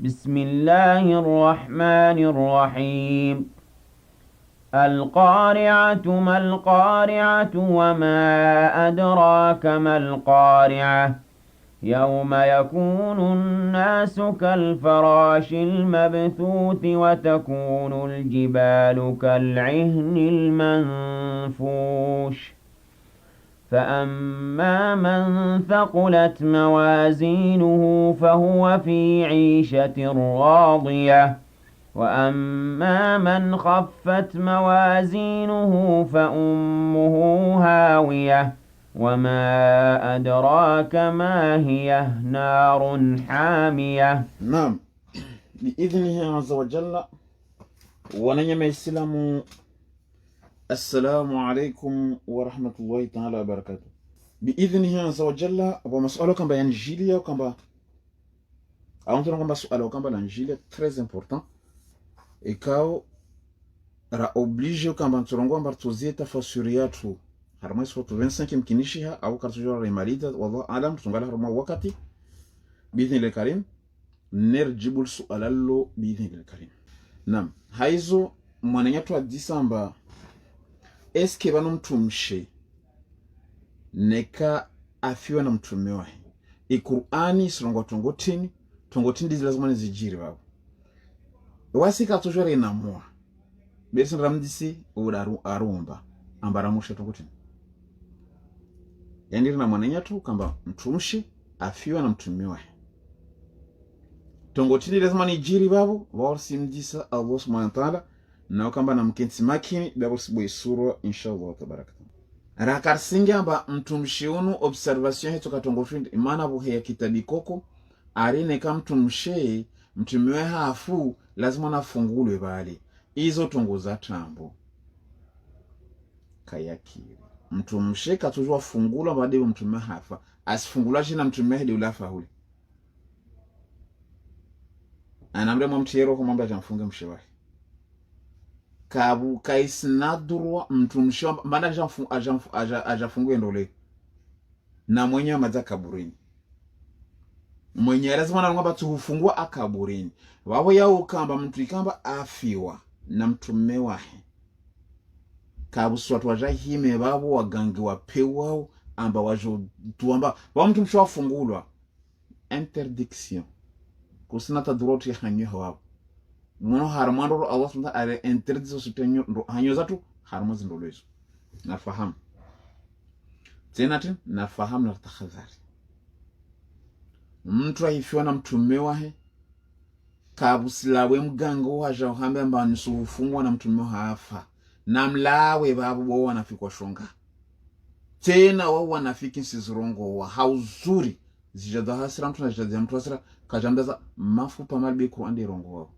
بسم الله الرحمن الرحيم القارعة ما القارعة وما أدراك ما القارعة يوم يكون الناس كالفراش المبثوث وتكون الجبال كالعهن المنفوش فأما من ثقلت موازينه فهو في عيشة راضية وأما من خفت موازينه فأمه هاوية وما أدراك ما هي نار حامية. نعم، بإذنه عز وجل. ونعم السلام. السلام عليكم ورحمة الله تعالى وبركاته. بإذنه عز وجل ومسألة كم بينجيليا وكم أنتم كم بسؤال وكم بينجيليا très important et kao ra oblige kamba nturongo amba tuzie tafasiri yatu harma sotu 25 mkinishiha au kartujora remalida wallahu alam tungala harma wakati باذن الكريم نرجب السؤال له باذن الكريم. نعم haizo mwananyatu wa disamba eske bano mtumshe neka afiwa na mtume wahi Qur'ani sirongo tongotini ndizi lazima nizijiri babo wasika tujora inamua besi ramdisi udaru arumba ambara mushe tongotini yandiri na mwananyatu kamba mtumshe afiwa na mtume wahi tongotini lazima nijiri babo warsi mdisa Allah subhanahu wa ta'ala na kamba na mkenzi makini babo sibo isura inshallah tabaraka rakar singamba mtumshi unu observation heto katongotini imana buhe ya kitabikoko arine kama mtumshe mtumiwe hafu lazima nafungulwe bali izo tongoza tambo kayakiri mtumshe katujwa fungula bade mtumiwe hafa asifungula jina mtumiwe hadi ulafa huli anamre mumtiero ko mamba jamfunge mshewa kabu kaisnadurwa mtumshe mbanda ajafungue ndole na mwenye maza kaburini mwenye lazima na ngamba tuhufungua akaburini wabo yao kamba mtu ikamba afiwa na mtume wahe kabu swatu wajahime babo wagangi wapewa amba wajo tuamba wa mtu msho afungulwa interdiction kusina taduroti hanyo wabo mwono harmando Allah subhanahu wa ta'ala interdiction sutenyo hanyo zatu harmazi ndolezo nafahamu tena nafahamu na takhadhari mtu ahifiwa na mtume wahe kabusilawe mgango waja uhambe amba nisufungwa na mtume hafa na mlawe babu wao wanafikwa shonga tena wao wanafiki nsizirongo wa hauzuri zijadha hasira mtu na zijadha mtu hasira kajamdaza mafupa malbi Qur'an de rongo wao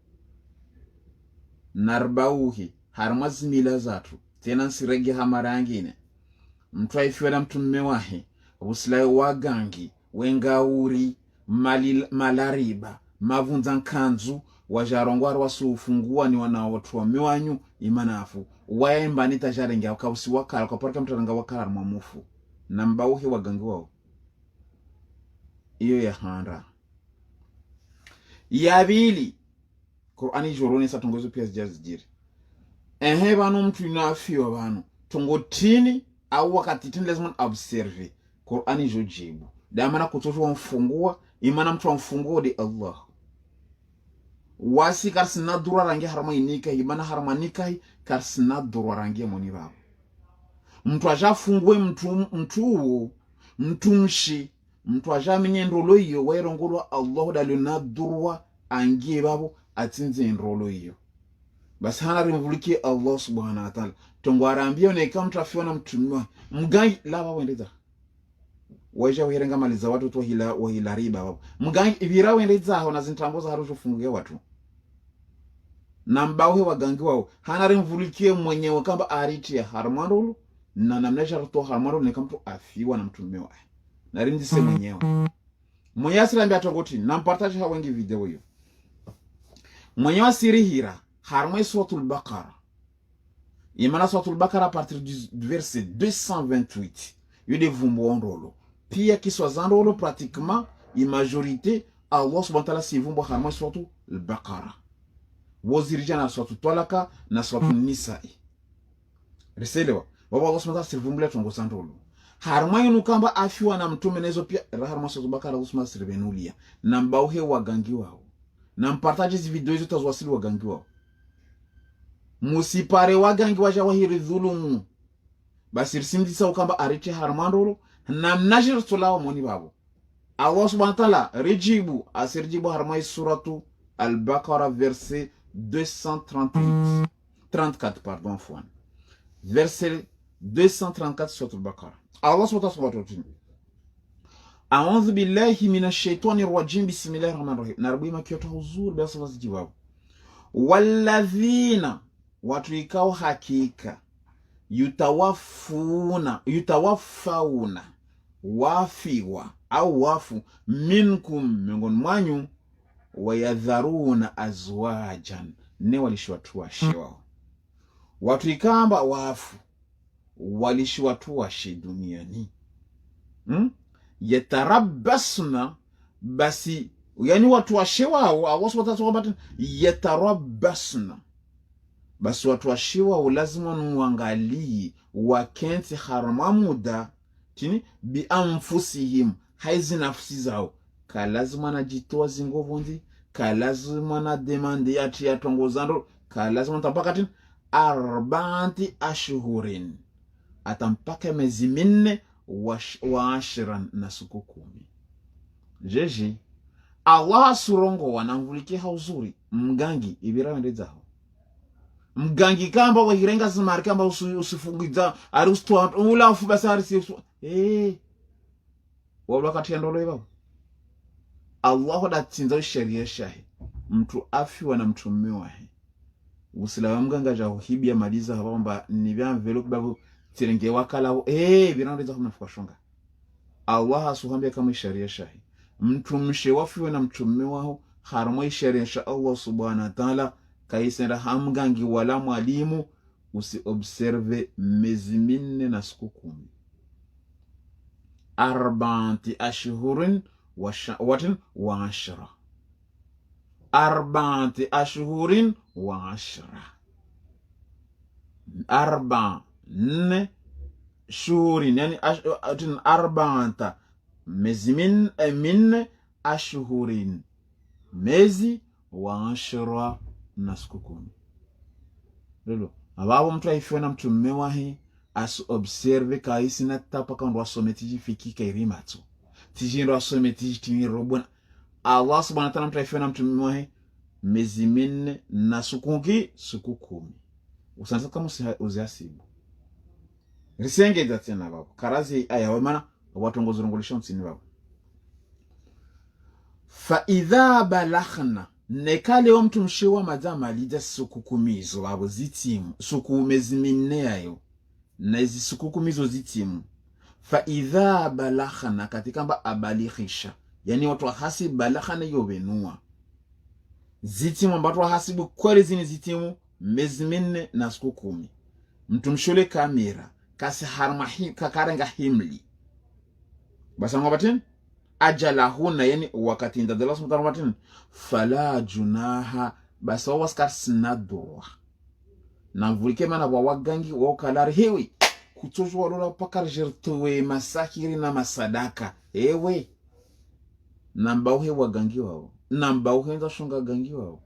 narbauhi harmazi mila zatu tena nsirege hamarangine mtu ahifiwa na mtume wahe busilawe wagangi wengauri malariba mavunza nkanzu wajarongwa wasufungua ni wana watu wa miwanyu imanafu waemba nitajarenge akausi wakala kwa parka mtaranga wakala mwamufu na mbauhi wagangi wao iyo ya handa yabili Qur'ani joroni sa tongozo pia zijiri bano mtu inafiwa bano tongotini au wakati tini lazima observe Qur'ani jojibu damana kutoshwa mfungua imana mtu mfungua di Allah wasi karsina dura rangi harma inika imana harma nikai karsina dura rangi moni babo mtu ajafungue mtumshi mtu ajamenye ndolo iyo wairongolwa Allah daluna durwa angie babo atinze ndolo iyo basi hana rimvuliki Allah subhanahu wa ta'ala tongwarambia oneka mtu afiwa na mtumwa mgangi laba wendeza waja wirenga maliza watu to hila riba wabo mgangi ibira wendeza aho nazintamboza harusho funguge watu na mbauhe wagangi wao hana rimvulikie mwenyewe kamba ariti ya harmarulu na namnesha to harmarulu ni kama mtu afiwa na mtume wake na rinjise mwenyewe mwenyasi lambia tongoti na mpartage ha wengi video hiyo mwenyewe sirihira harma suratul baqara imana suratul baqara à partir du verset 228 yule vumbo ondolo pia kiswa zandolo pratiquement une majorité Allah subhanahu wa ta'ala sivumbo harma suratu al-Baqara wozirija na suratu Talaka na suratu Nisa'i riselewa baba Allah subhanahu wa ta'ala sivumbule tongo santolo harma yinu kamba afiwa na mtume nezo pia harma suratu Baqara usma sirbenulia na mbauhe wagangi wao na mpartaje hizi video hizo tazwasili wagangi wao musipare wagangi waja wahiri dhulumu basi risimdisa ukamba arite harmandolo na mnajir tulao moni babo Allah subhanahu wa ta'ala rijibu asirjibu harmai suratu al-Baqara verset 238 34 pardon fouan verset 234 suratu al-Baqara Allah subhanahu wa ta'ala a'udhu billahi minash shaitani rajim bismillahir rahmanir rahim narbi makiyota huzur basi wazijibu walladhina watu ikao hakika yutawafauna wafiwa au wafu minkum miongoni mwanyu wayadharuna azwajan ne walishwatuashe wao watu ikamba wafu walishwatuashe duniani yatarabbasna basi yani watu washe wao Allah subhanahu wa ta'ala yatarabbasna basi watu washe wao lazima nuangalie wakenti harama muda tini bi anfusihim haizi nafsi zao ka lazima najitoa zingovu ndi ka lazima na demande yati ya tongozando ka lazima tampaka tini 4 ashhurin atampaka miezi 4 wa 10 na siku 10 jeje Allah surongo wanamvulike hauzuri mgangi ibirawe zao mgangi kamba wahirenga simari kamba usifungiza arustwa ula ufu basari si wabla katia ndolo ibao Allah datinza sheria shahi mtu afiwa na mtume wahe usila mganga jao hibia maliza kwamba ni bya envelope babu tirenge wakala birandeza kama fuashonga Allah asuhambia kama sheria shahi mtu mshewafiwa na mtume wao haramo sheria sha Allah subhanahu wa ta'ala kaisera hamgangi wala mwalimu usi observe miezi 4 na siku 10 4 ashhurin wa 10 4 ashhurin wa 10 4 shuhurin yani 4 miezi 4 ashhurin miezi wa 10 na siku 10 lolo ababo mtu aifiwa na mtume wahi asu observe kaisi na tapa kando wasometiji fikika irimatsu tijiro wasometiji tini robona Allah subhanahu wa ta'ala mtu aifiwa na mtume wahi miezi 4 na siku 10 usanza kama uziasibu risenge zatena babo karazi aya wamana watongozurungulisha mtsini babo fa idha balaghna nekale wa mtu mshewa madama alida siku 10 babo zitimu siku miezi 4 yayo na hizi siku 10 zitimu fa idha balaghna katika mba abalighisha yani watu hasi balaghna yobenua zitimu mbatu hasibu kweli zini zitimu miezi 4 na siku 10 mtu mshole kamera kasi harma kakarenga himli basa ngobatin ajalahuna yani wakati ndadala sumtarmatin fala junaha basa waskar sinadwa na vulike mana wagangi wakalari hewi kutojo walola pakar jertowe masakiri na masadaka ewe nambauhe wagangi wao nambauhe ndashonga gangi wao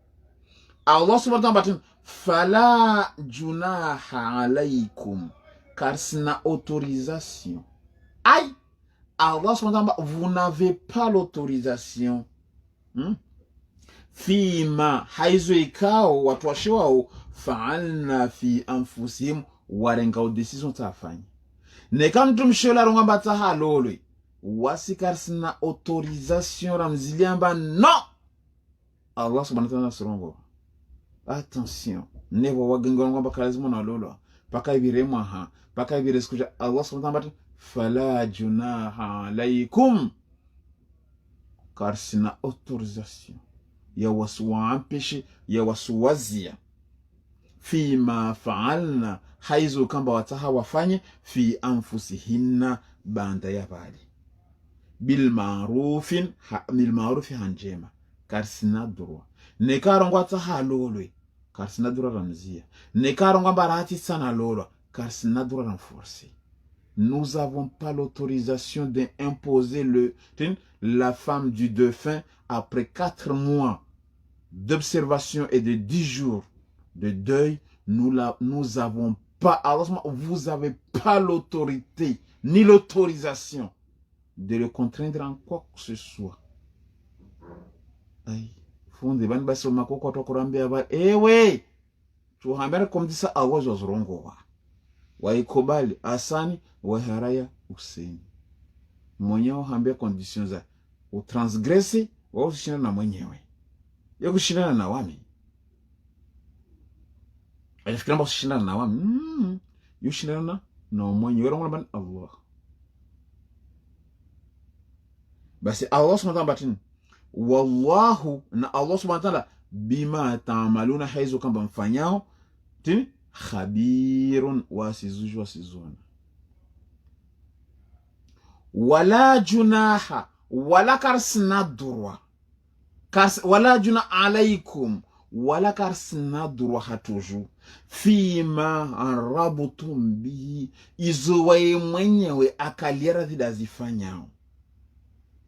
Allah subhanahu wa ta'ala fala junaha alaikum karsina autorisation aïe Allah subhanahu wa ta'ala vous n'avez pas l'autorisation fima haizo ikao watu washiwao fa'alna fi anfusihim warenga decision tafanya neka mtu mshola ronga bataha lolwe wasikarsina autorisation ramziliamba no Allah subhanahu wa ta'ala surongo attention nebo wagengo ronga bakalazimo na lolo paka ibiremwa ha paka ibireskuja Allah subhanahu wa ta'ala fala junaha alaikum karsina autorisation ya wasuwa peshi ya wasuwazia fima fa'alna haizo kamba wataha wafanye fi anfusihinna banda ya bali bil ma'rufi hanjema karsina droit ne karongwa ta halolwe karsina droit ramzia ne karongwa barati sana lolwa karsina droit renforcé. Nous n'avons pas l'autorisation d'imposer la femme du défunt après 4 mois d'observation et de 10 jours de deuil. Nous avons pas, vous n'avez pas l'autorité ni l'autorisation de le contraindre en quoi que ce soit. Aïe, fonde ban baso makoko to kurambia ba ewe tu hambere komdisa awazo zrongowa waikubali asani wa haraya useni mwenyewe hambia condition za utransgresse wa ushindana na mwenyewe ya kushindana na wami alifikira mba kushindana na wami yushindana na mwenyewe rongo ban Allah basi Allah subhanahu wa ta'ala wallahu na Allah subhanahu wa ta'ala bima ta'maluna haizo kamba mfanyao tini khabirun wasizuju wasizuna wala junaha wala karsna durwa wala juna alaikum wala karsna durwa hatuju fima arabutum bihi izuwaye mwenyewe akaliera zidazifanyao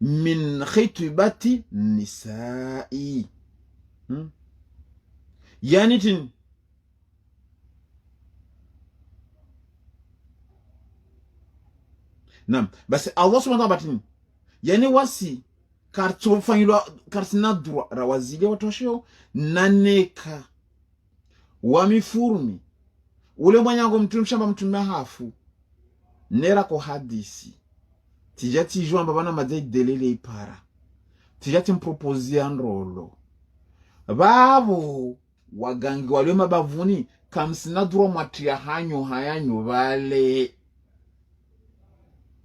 min khitbati nisa'i yani tin nam basi Allah subhanahu wa ta'ala yani wasi karto fanyilwa karsina droit rawazile watosheo naneka wamifurumi ule mwanyango mtumshamba mtumia hafu nera ko hadisi tijati jwamba bana madai delele ipara tijati mpropozia nrolo babo wagangi wale mabavuni kamsina droit matia hayanyo vale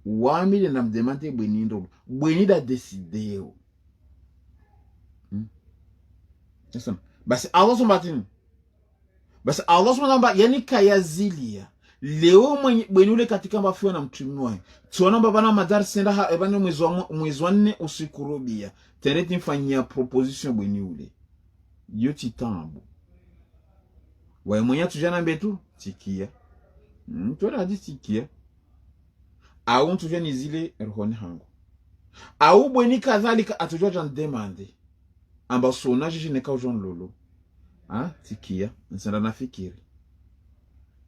wamile na mdemante bweni ndolo bweni da desideo basi Allah subhanahu basi Allah subhanahu yani kayazilia leo mwenye bweni ule katika mbafiwa na mtumiwa tuona mbabana madar senda ha ebane mwezi wa 4 usikurubia teneti mfanyia proposition bweni ule yoti tambo wae mwenye tujana mbetu tikia tuona hadi tikia au mtujua ni zile rohoni hangu au bweni kadhalika atujua jan demande amba sona jiji neka ujon lolo tikia nsenda nafikiri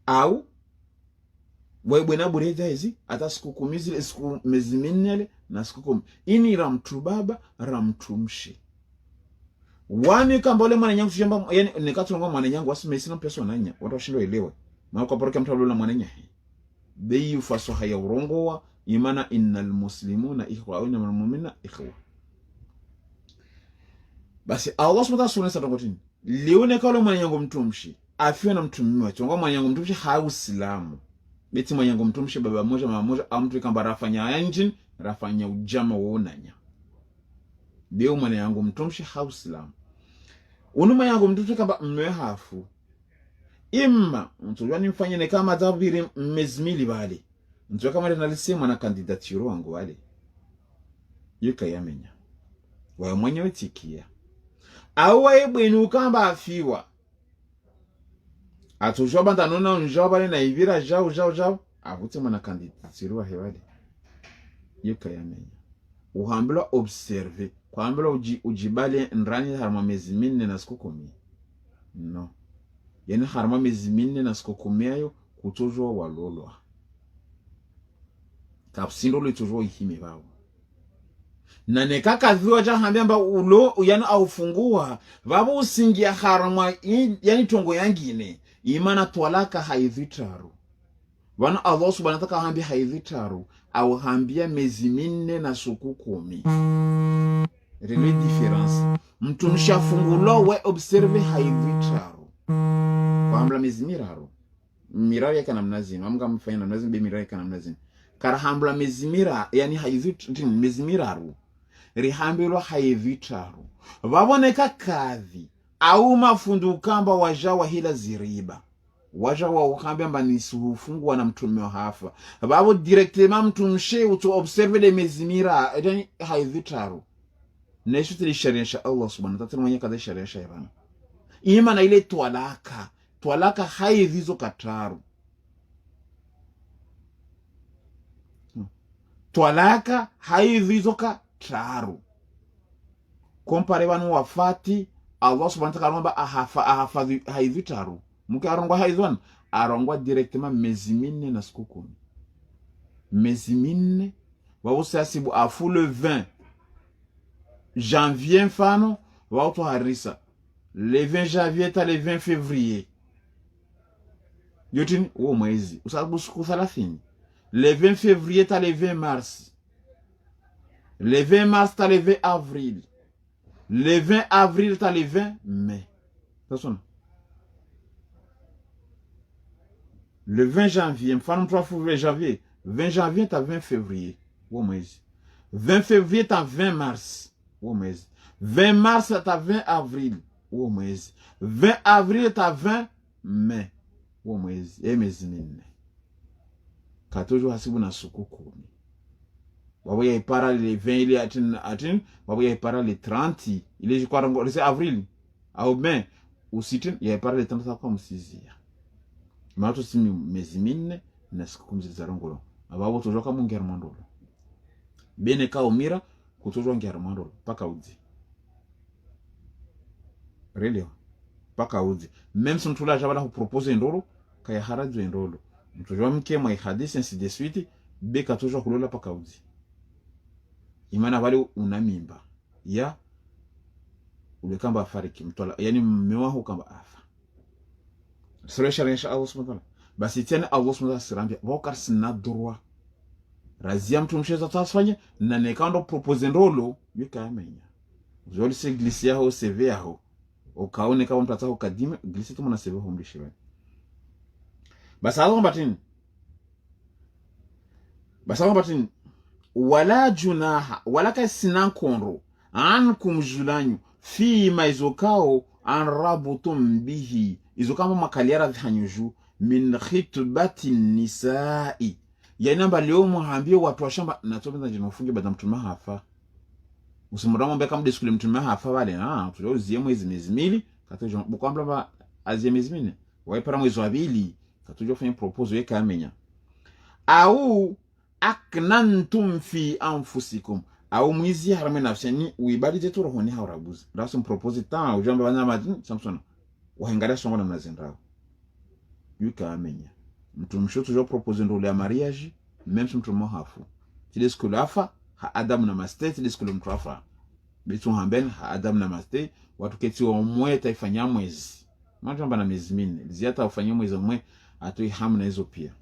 au wae bwena bureta hizi ata siku 10 zile siku miezi 4 na siku 10 ini ramtu baba ramtu mshi wani kamba ole mwana nyangu tujamba yani nekatulonga mwana nyangu wasimesina pesa nanya watu washindo elewe maana kwa poroka mtu alola mwana nyangu beyu faso haya urongowa imana innal muslimuna ikhwa au innamal mu'minuna ikhwa basi Allah subhanahu wa ta'ala ngotini lione kalo mwanyango mtumshi afiwe na mtumiwa chongo mwanyango mtumshi hauislamu beti mwanyango mtumshi baba moja mama moja amtu kamba rafanya yanjin rafanya ujama wonanya beo mwanyango mtumshi hauislamu unu mwanyango mtumshi kamba mmehafu imma mtu yani mfanye ne kama tabiri mezmili bali mtu kama nalisema na kandidatiro wangu wale yuka yamenya wa mwenyewe tikia au wae bwenu kamba afiwa atujwa banda nona njaba na ivira jao avute mwana kandidatiro wa hewale yuka yamenya uhambula observe kwambula ujibale ndani harma mezimine na siku 10 no yani harma mezimine na siku 10 ayo kutujwa walolwa kapsindo le tujwa ihime bao na nekaka viwa jahambia mba ulo yani aufungua vabo usingia harma yani tongo yangine imana twalaka haidhitaru wana Allah subhanahu wa ta'ala hambia haidhitaru au hambia miezi 4 na siku 10 rele difference mtu mshafungulo we observe haidhitaru kwa ambla miezi miraro yake namna zini amga mfanya namna zini be miraro yake namna zini karahambla mezimira yani haidhitaru mezimiraru rihambilo haidhitaru baboneka kadhi au mafundu kamba wajawa hila ziriba waja wa ukambia mba nisufungwa na mtume wa hafa babo directement mtumshe uto observe le mezimira edani haidhitaru nesho tili sharia sha Allah subhanahu wa ta'ala mwenye kadha sharia sha ibana ima na ile twalaka haidhizo kataru twalaka haidhizo kataru kompare wanu wafati Allah subhanahu wa ta'ala mba ahafa haidhitaru muke arongwa haidhwan arongwa directement mezi 4 na siku 10 mezi 4 wawusasibu afu le 20 janvier mfano wauto harisa le 20 janvier ta le 20 février yotini uo mwezi usabu siku 30 le 20 février ta le 20 mars le 20 mars ta le 20 avril le 20 avril ta le 20 mai tasona le 20 janvier mfano 3 février janvier 20 janvier ta 20 février uo mwezi 20 février ta 20 mars uo mwezi 20 mars ta 20 avril uo mwezi 20 avril ta 20 mai uo mwezi mwezi 4 katojo hasibu na siku 10 babo ya ipara le 20 ile atin babo ya ipara le 30 ile jikwa ngo le avril au mai usitin ya ipara le 30 kwa msizia mato simi mezi 4 na siku 10 za rongolo ababo tojoka mungera mandolo bene ka umira kutojwa ngera mandolo paka udzi relio paka udzi même si mtula jabala propose ndolo kaya haradzo ndolo mtojwa mke mwa hadisi ainsi de suite beka tojwa kulola paka udzi imana bali una mimba ya ulekamba fariki mtola yani mmewaho kamba afa sura sharia insha Allah subhanahu wa ta'ala basi tena Allah subhanahu wa ta'ala sirambia bokar sina droit razia mtu msheza tasfanye na nekando propose ndolo yuka amenya zoli se glisia ho CV yao ukaone kama mtu atako kadime glisia tu mna CV ho mlishwe basi Allah batin wala junaha wala ka sinan konro ankum julanyu fi maizokao an rabutum bihi izokama makaliara dhanyuju min khitbati nisa'i yanamba leo muhambie watu wa shamba natopenda jinofunge bada mtume hafa usimuramo mbeka mdeskule mtume hafa wale tuliozie mwezi mezimili katojo bukwambla ba azie mezimine waipara mwezi wa 2 katojo fanya propose weka amenya au aknantum fi anfusikum au mwizi harame nafsani uibadije tu rohoni haurabuzi rasu propose ta ujamba banyama samsona wahengala songo na mnazendao yuka amenya mtu mshoto jo propose ndole ya mariage même si mtu mohafu tile skulu afa ha adam na maste tile skulu mtu afa bitu hamben ha adam na maste watu keti wa mwe taifanya mwezi mjamba na miezi 4 ziata ufanya mwezi mwe atoi hamna hizo pia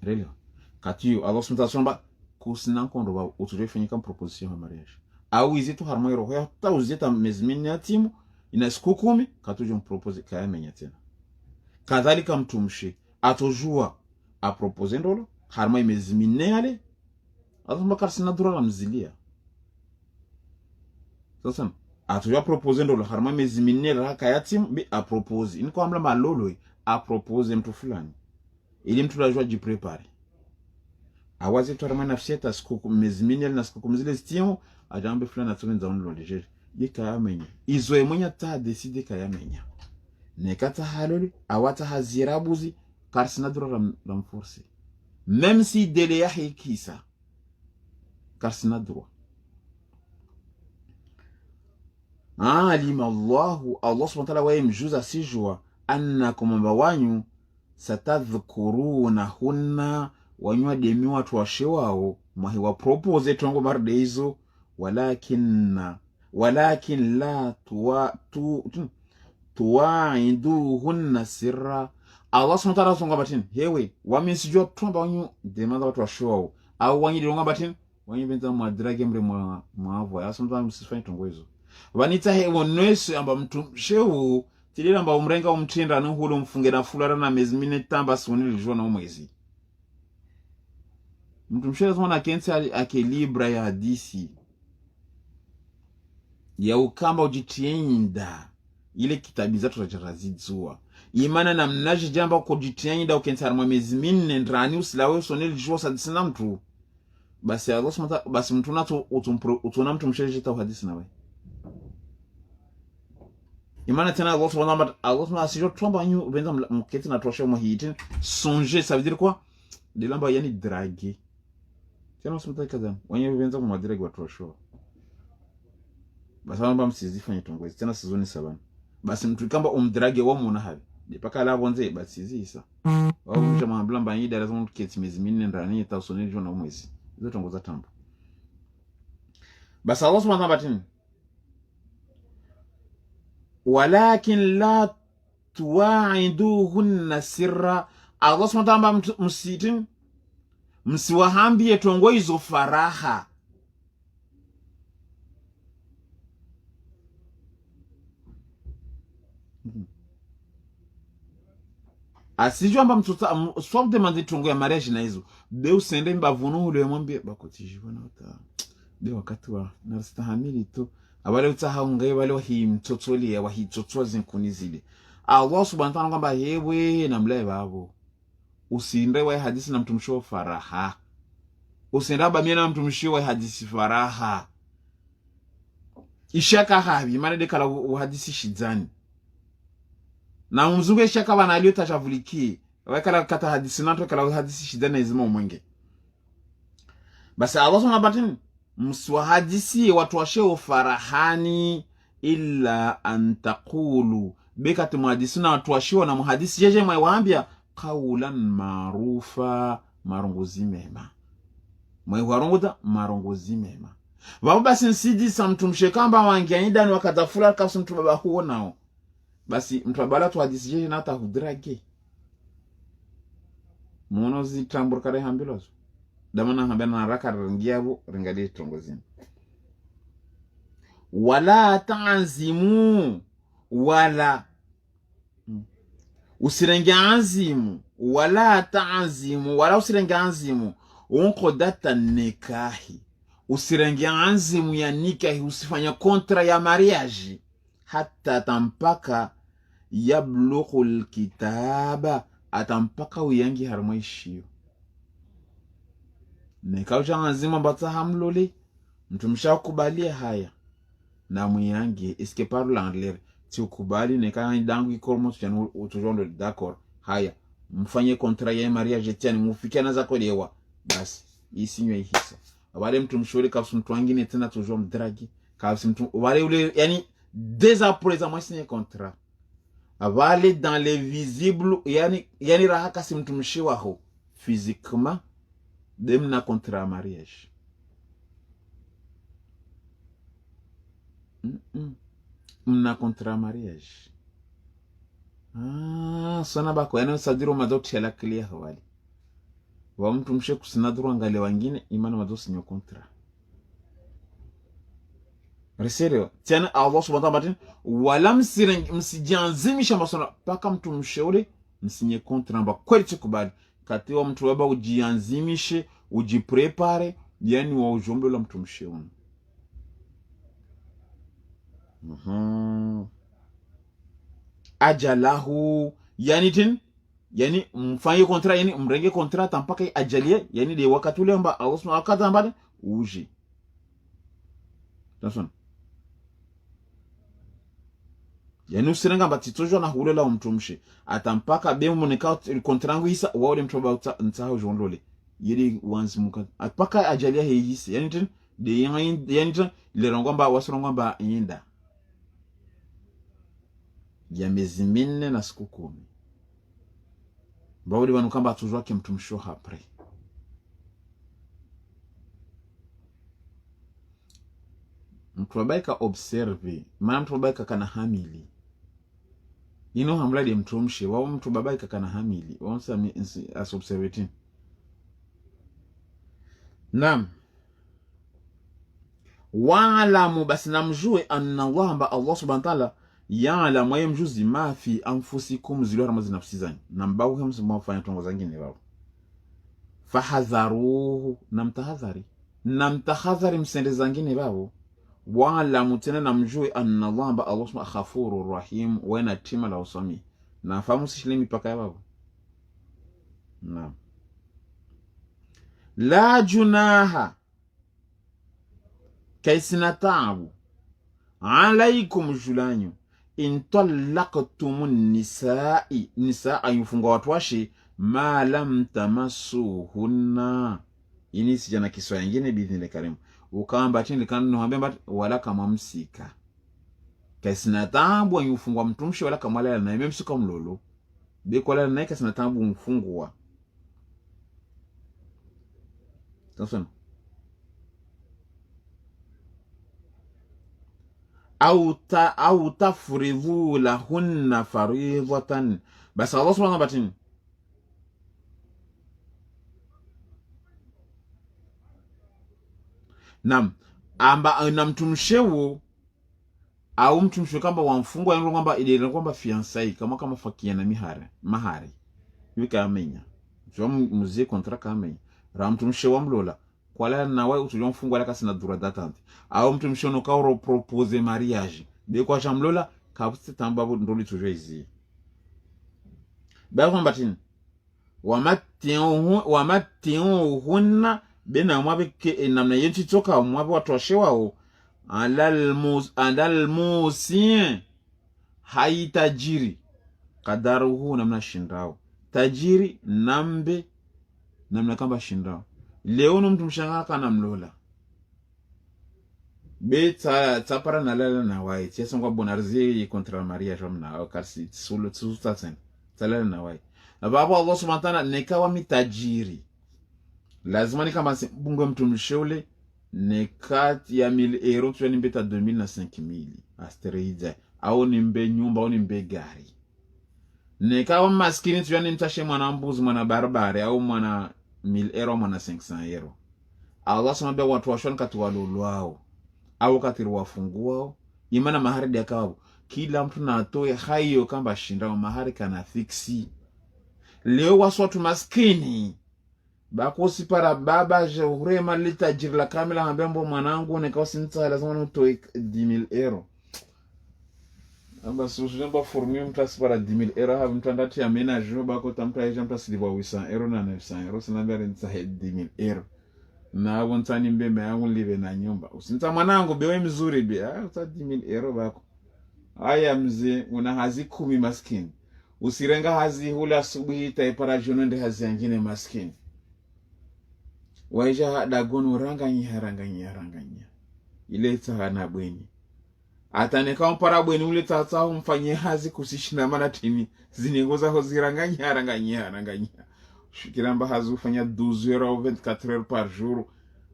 relio katiyo Allah subhanahu wa ta'ala kusina kondo ba utujefanya kama proposition ya mariage au izitu harmo roho ya ta uzita miezi 4 ya timu ina siku 10 katujo mpropose kaya menya tena kadhalika mtumshi atojua a propose ndolo harma miezi 4 yale azumba karsina dura mzilia sasa atojua propose ndolo harma miezi 4 raka ya timu bi a propose inko amla malolo a propose mtu fulani ili mtu lajua jiprepare awazi tu harma nafsieta siku miezi 4 na siku 10 zile timu ajambe fulani atumenza ndolo leje yika amenya izo emenya ta decide kaya menya nekata haloli awata hazirabuzi karsina dura ramforce même si dele ya hikisa karsina dura alima Allah subhanahu wa ta'ala wa yamjuza sijwa annakum bawanyu satadhkuruna hunna wanywa demi watu washewao mahiwa propose tongo marde hizo walakin la tuwaiduhunna sirra Allah subhanahu wa ta'ala songa batin hewe wamesijua tumba wanyu demanda watu washewao au wanyi dilonga batin wanyi benta mwadrage mre mwavo ya sometimes msifanye tongo hizo wanita hewo nwesu amba mtu shewu tilila amba umrenga umtinda nuhulu mfunge na fulara na miezi 4 tamba sunili jua na umwezi mtu mshewu zona kensi akelibra ya hadisi ya ukamba ujitienda ile kitabu zatu rajarazizua imana na mnaje jamba kujitiani da ukensar mwezi minne ndrani usilawe sonel jua sadisina mtu basi Allah subhanahu basi mtu nato utuna mtu msheje ta hadisi nawe imana tena Allah subhanahu asijo tromba nyu benza mketi na tosha muhitin songer ça veut dire quoi de lamba yani draguer tena subhanahu kadam wenye benza mu madragi wa tosho basi amba msizifanye tongozi tena sizoni 7 basi mtu kamba umdrage wa muna habi dipaka la bonze basi zisa wao mja mambla yida lazima tuketi miezi minne ndani ta usoneli jona mwezi hizo tongoza tambo basi Allah subhanahu wa ta'ala walakin la tuwa'iduhunna sirra Allah subhanahu wa ta'ala msitin msiwahambie tongo hizo faraha asijua amba mtuta swap demande tongo ya mariage na hizo be usende mbavunu ule mwambie bakotijibwa na uta be wakati wa nastahamili tu abale utahaunga wale wahi mtotoli ya wahi totwa zinkuni zile Allah subhanahu wa ta'ala kwamba hewe na mlae babo usinde wa hadisi na mtumshio faraha usinde ba mimi na mtumshio wa hadisi faraha ishaka habi maana de kala hadisi shizani na mzungu shaka bana aliota chavuliki wakala kata hadisi nato kala hadisi shidana izima mwenge basi Allah subhanahu wa ta'ala mswahadisi watu washeo farahani illa an taqulu bekati muhadisi na watu washeo na muhadisi jeje mwaambia qawlan marufa marongozi mema mwawarongoda marongozi mema baba basi nsidi samtumshe kamba wangiaida ni wakatafula kabisa mtu baba huo nao basi mtu babala tu hadisi jeje na tahudrage mono zitambur kare hambilozo damana habana raka rangiabu ringali tongozini wala ta'zimu wala usirengazimu wala ta'zimu wala usirengazimu unqodata nikahi usirengazimu ya nikahi usifanya kontra ya mariage hatta tampaka yablughul kitaba atampaka uyangi harmaishio nekaucha nzima mbata hamlole mtu mshakubalia haya na muyangi eske parle anglais ti ukubali neka dangu ikormo tu utujondo d'accord haya mfanye contrat ya mariage tiani mufikia naza kolewa basi isinywe hisa wale mtu mshore kabisa mtu wengine tena toujours mdragi kabisa mtu wale ule yani des après ça moi signé contrat wale dans les visibles yani raha kasi mtu mshiwa ho physiquement dem na contrat mariage mna contrat mariage sana bako yana sadiro madoti la clear hawali wa mtu mshe kusinadru angale wengine imani madosi nyo contrat reserio tena Allah subhanahu wa ta'ala wala msijanzimisha masona paka mtu mshauri msinye contrat amba kweli kubali katiwa mtu waba ujianzimishe ujiprepare yani wa ujombe la mtu mshauri ajalahu yani tin yani mfanye contrat yani mrenge contrat mpaka ajalie yani de wakati ule amba Allah subhanahu wa ta'ala amba uji tasona yani usirenga batitojo na hulela mtumshe atampaka bemu moneka contrat hisa wao mtu bauta ntaho jondole yeli wanzi muka atpaka ajalia heyisi yani tin de yani tin le rongomba wasrongomba yinda ya miezi minne na siku 10 baudi wanukamba atujwa ke mtumsho hapre mtu baika observe maana mtu baika kana hamili hamladi mtumshe wao mtu babaika kana hamili wao as observating nam wa'lamu basi namjue anna Allah subhanahu wa ta'ala ya'lamu yamjuzi ma fi anfusikum zilora mazi nafsi zanyu nambao hemsi mwafanya tongo zangine wao fahadharuhu namtahadhari msende zangine wao wala mutena na mjue anna Allah amba Allah subhanahu ghafurur rahim wena tima la usami na fahamu sishile mipaka ya baba. Naam. La junaha kaisina taabu alaikum julanyu in talaqtumun nisaa yufunga watu washe ma lam tamassuhunna. Ini sijana kiswa nyingine bidhini karimu ukamba chini kanuni hambemba wala kama msika kaisina taabu yufungwa mtumshi wala kama lala na imemsuka mlolo beko lala na kaisina taabu mfungwa. Tasema au tafridhu lahunna faridatan. Basi Allah subhanahu wa ta'ala nam amba na mtumshewo au mtumshewo kamba wamfungwa yangu kwamba ile kwamba fiancé kama fakia na mahari yuka amenya jo muzie kontra kama ra mtumshewo mlola kwala na wewe utulomfungwa laka sina dura datante au mtumshewo no kauro propose mariage de kwa chamlola kabutse tambabu ndoli tujezi ba kwamba tin wamatti'uhunna bena mwabe ke namna yenti toka mwabe watoshe wao alal musin hai tajiri kadaruhu namna shindao tajiri nambe namna kamba shindao leo no mtu mshangaka kana mlola beta tapara na lala na wai tiesa ngwa bonarzi kontra maria jamna au kasi solo tsutatsen talala na wai baba Allah subhanahu wa ta'ala nekawa mitajiri lazima ni kama bungo mtu mshaule ne 4,000 euro tu ni beta 2,000 na 5,000 asteroide au ni mbe nyumba au ni mbe gari. Ne kama maskini tu ni mtashe mwana mbuzi mwana barbare au mwana 1,000 euro mwana 500 euro. Allah subhanahu watu washon katuwalulwao au katiruwafunguao imana mahari dia kawo kila mtu na atoe hayo kamba shindao mahari kana fixi. Leo watu maskini bakosi para baba je urema litajiri la kamila ambembo mwanangu nekao sinta lazima nutoe 10,000 euro. Amba sujemba formule mtasi para 10,000 euro ha mtandati ya ménage bako tamta eja mtasi liwa 800 euro na 900 euro sinambia nita 10,000 euro. Na wontani mbembe yangu live na nyumba. Usinta mwanangu bewe mzuri be uta 10,000 euro bako. Aya mzee una hazi 10 maskini. Usirenga hazi hula asubuhi taipara jononde hazi yangine maskini. Waija dagonu ranganya ile tahana bweni ataneka mpara bweni ule tata umfanyie hazi kusishina mana tini ziningoza hoziranganya shikiramba hazi ufanya 12 heures ou 24 heures par jour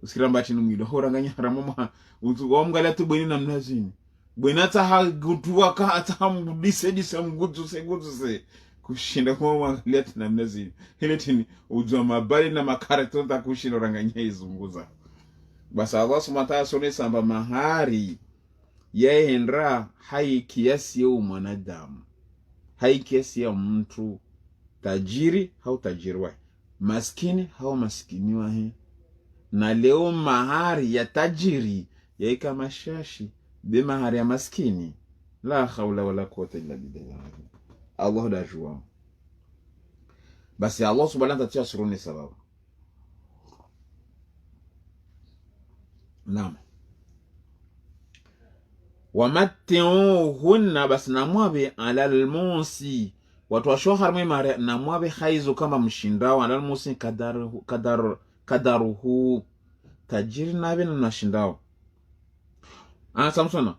usikiramba tini mwido horanganya mama utu omgala tu bweni namna zini bweni ata gutua ka ata mbudise mgutu se kushinda kwa mwangalia tina mnazi hile tini ujua mabali na makareton ta kushinda ranganya izunguza. Basa Allah subhanahu wa ta'ala sone samba mahari yeye ndra hai kiasi ya mwanadamu hai kiasi ya mtu tajiri au tajiriwa maskini au maskini wahe. Na leo mahari ya tajiri yeye kama shashi be mahari ya maskini la hawla wala quwwata illa billah. Allah da jua. Basi Allah subhanahu wa ta'ala suruni sababu. Naam. Wamatti'uhunna basi na mwabe alal musi watu washo harme mare na mwabe haizo kama mshindao alal musi kadaruhu tajiri nabe na mshindao. Samsona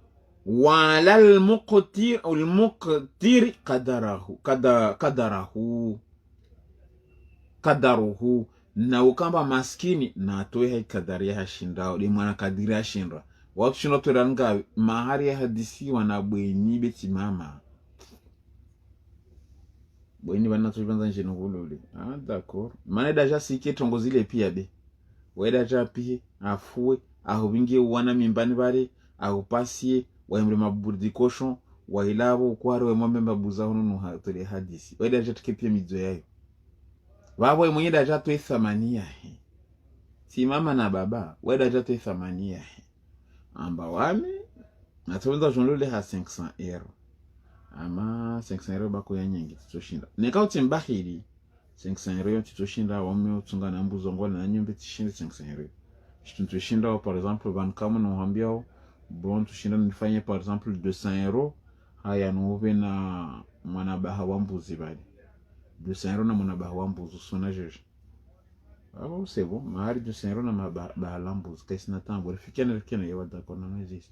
walal muqtir kadaruhu na ukamba maskini na atoe hai kadari ya shindao di mwana kadiri ya shindra watu shino tueranga mahari ya hadisi wana bweni beti mama bweni wana tuibanza njeno hululi d'accord mane daja sike tongo zile pia be weda ja pia afue ahubingie wana mimbani bale ahupasie waimre maburdi koshon wailabo kware we mwambe mbabuza hunu nuhatole hadisi weda ja tuke pia midzo yayo wabo mwenye daja tuwe thamania si mama na baba weda ja tuwe thamania amba wami nataweza jonlole ha 500 euro ama 500 euro bako ya nyingi titoshinda nekauti mbahili 500 euro titoshinda wame utunga na mbuzo ngola na nyumba tishinde 500 euro titoshinda par exemple ban kama nohambia bon tushinda nifanye par exemple 200 euro haya nuve na mwanabaha wa mbuzi bali 200 euro na mwanabaha wa mbuzi sona jeje abo sebo mahari 200 euro na mwanabaha la mbuzi kaisi na tambo rifikiana yawa dako na nezisi.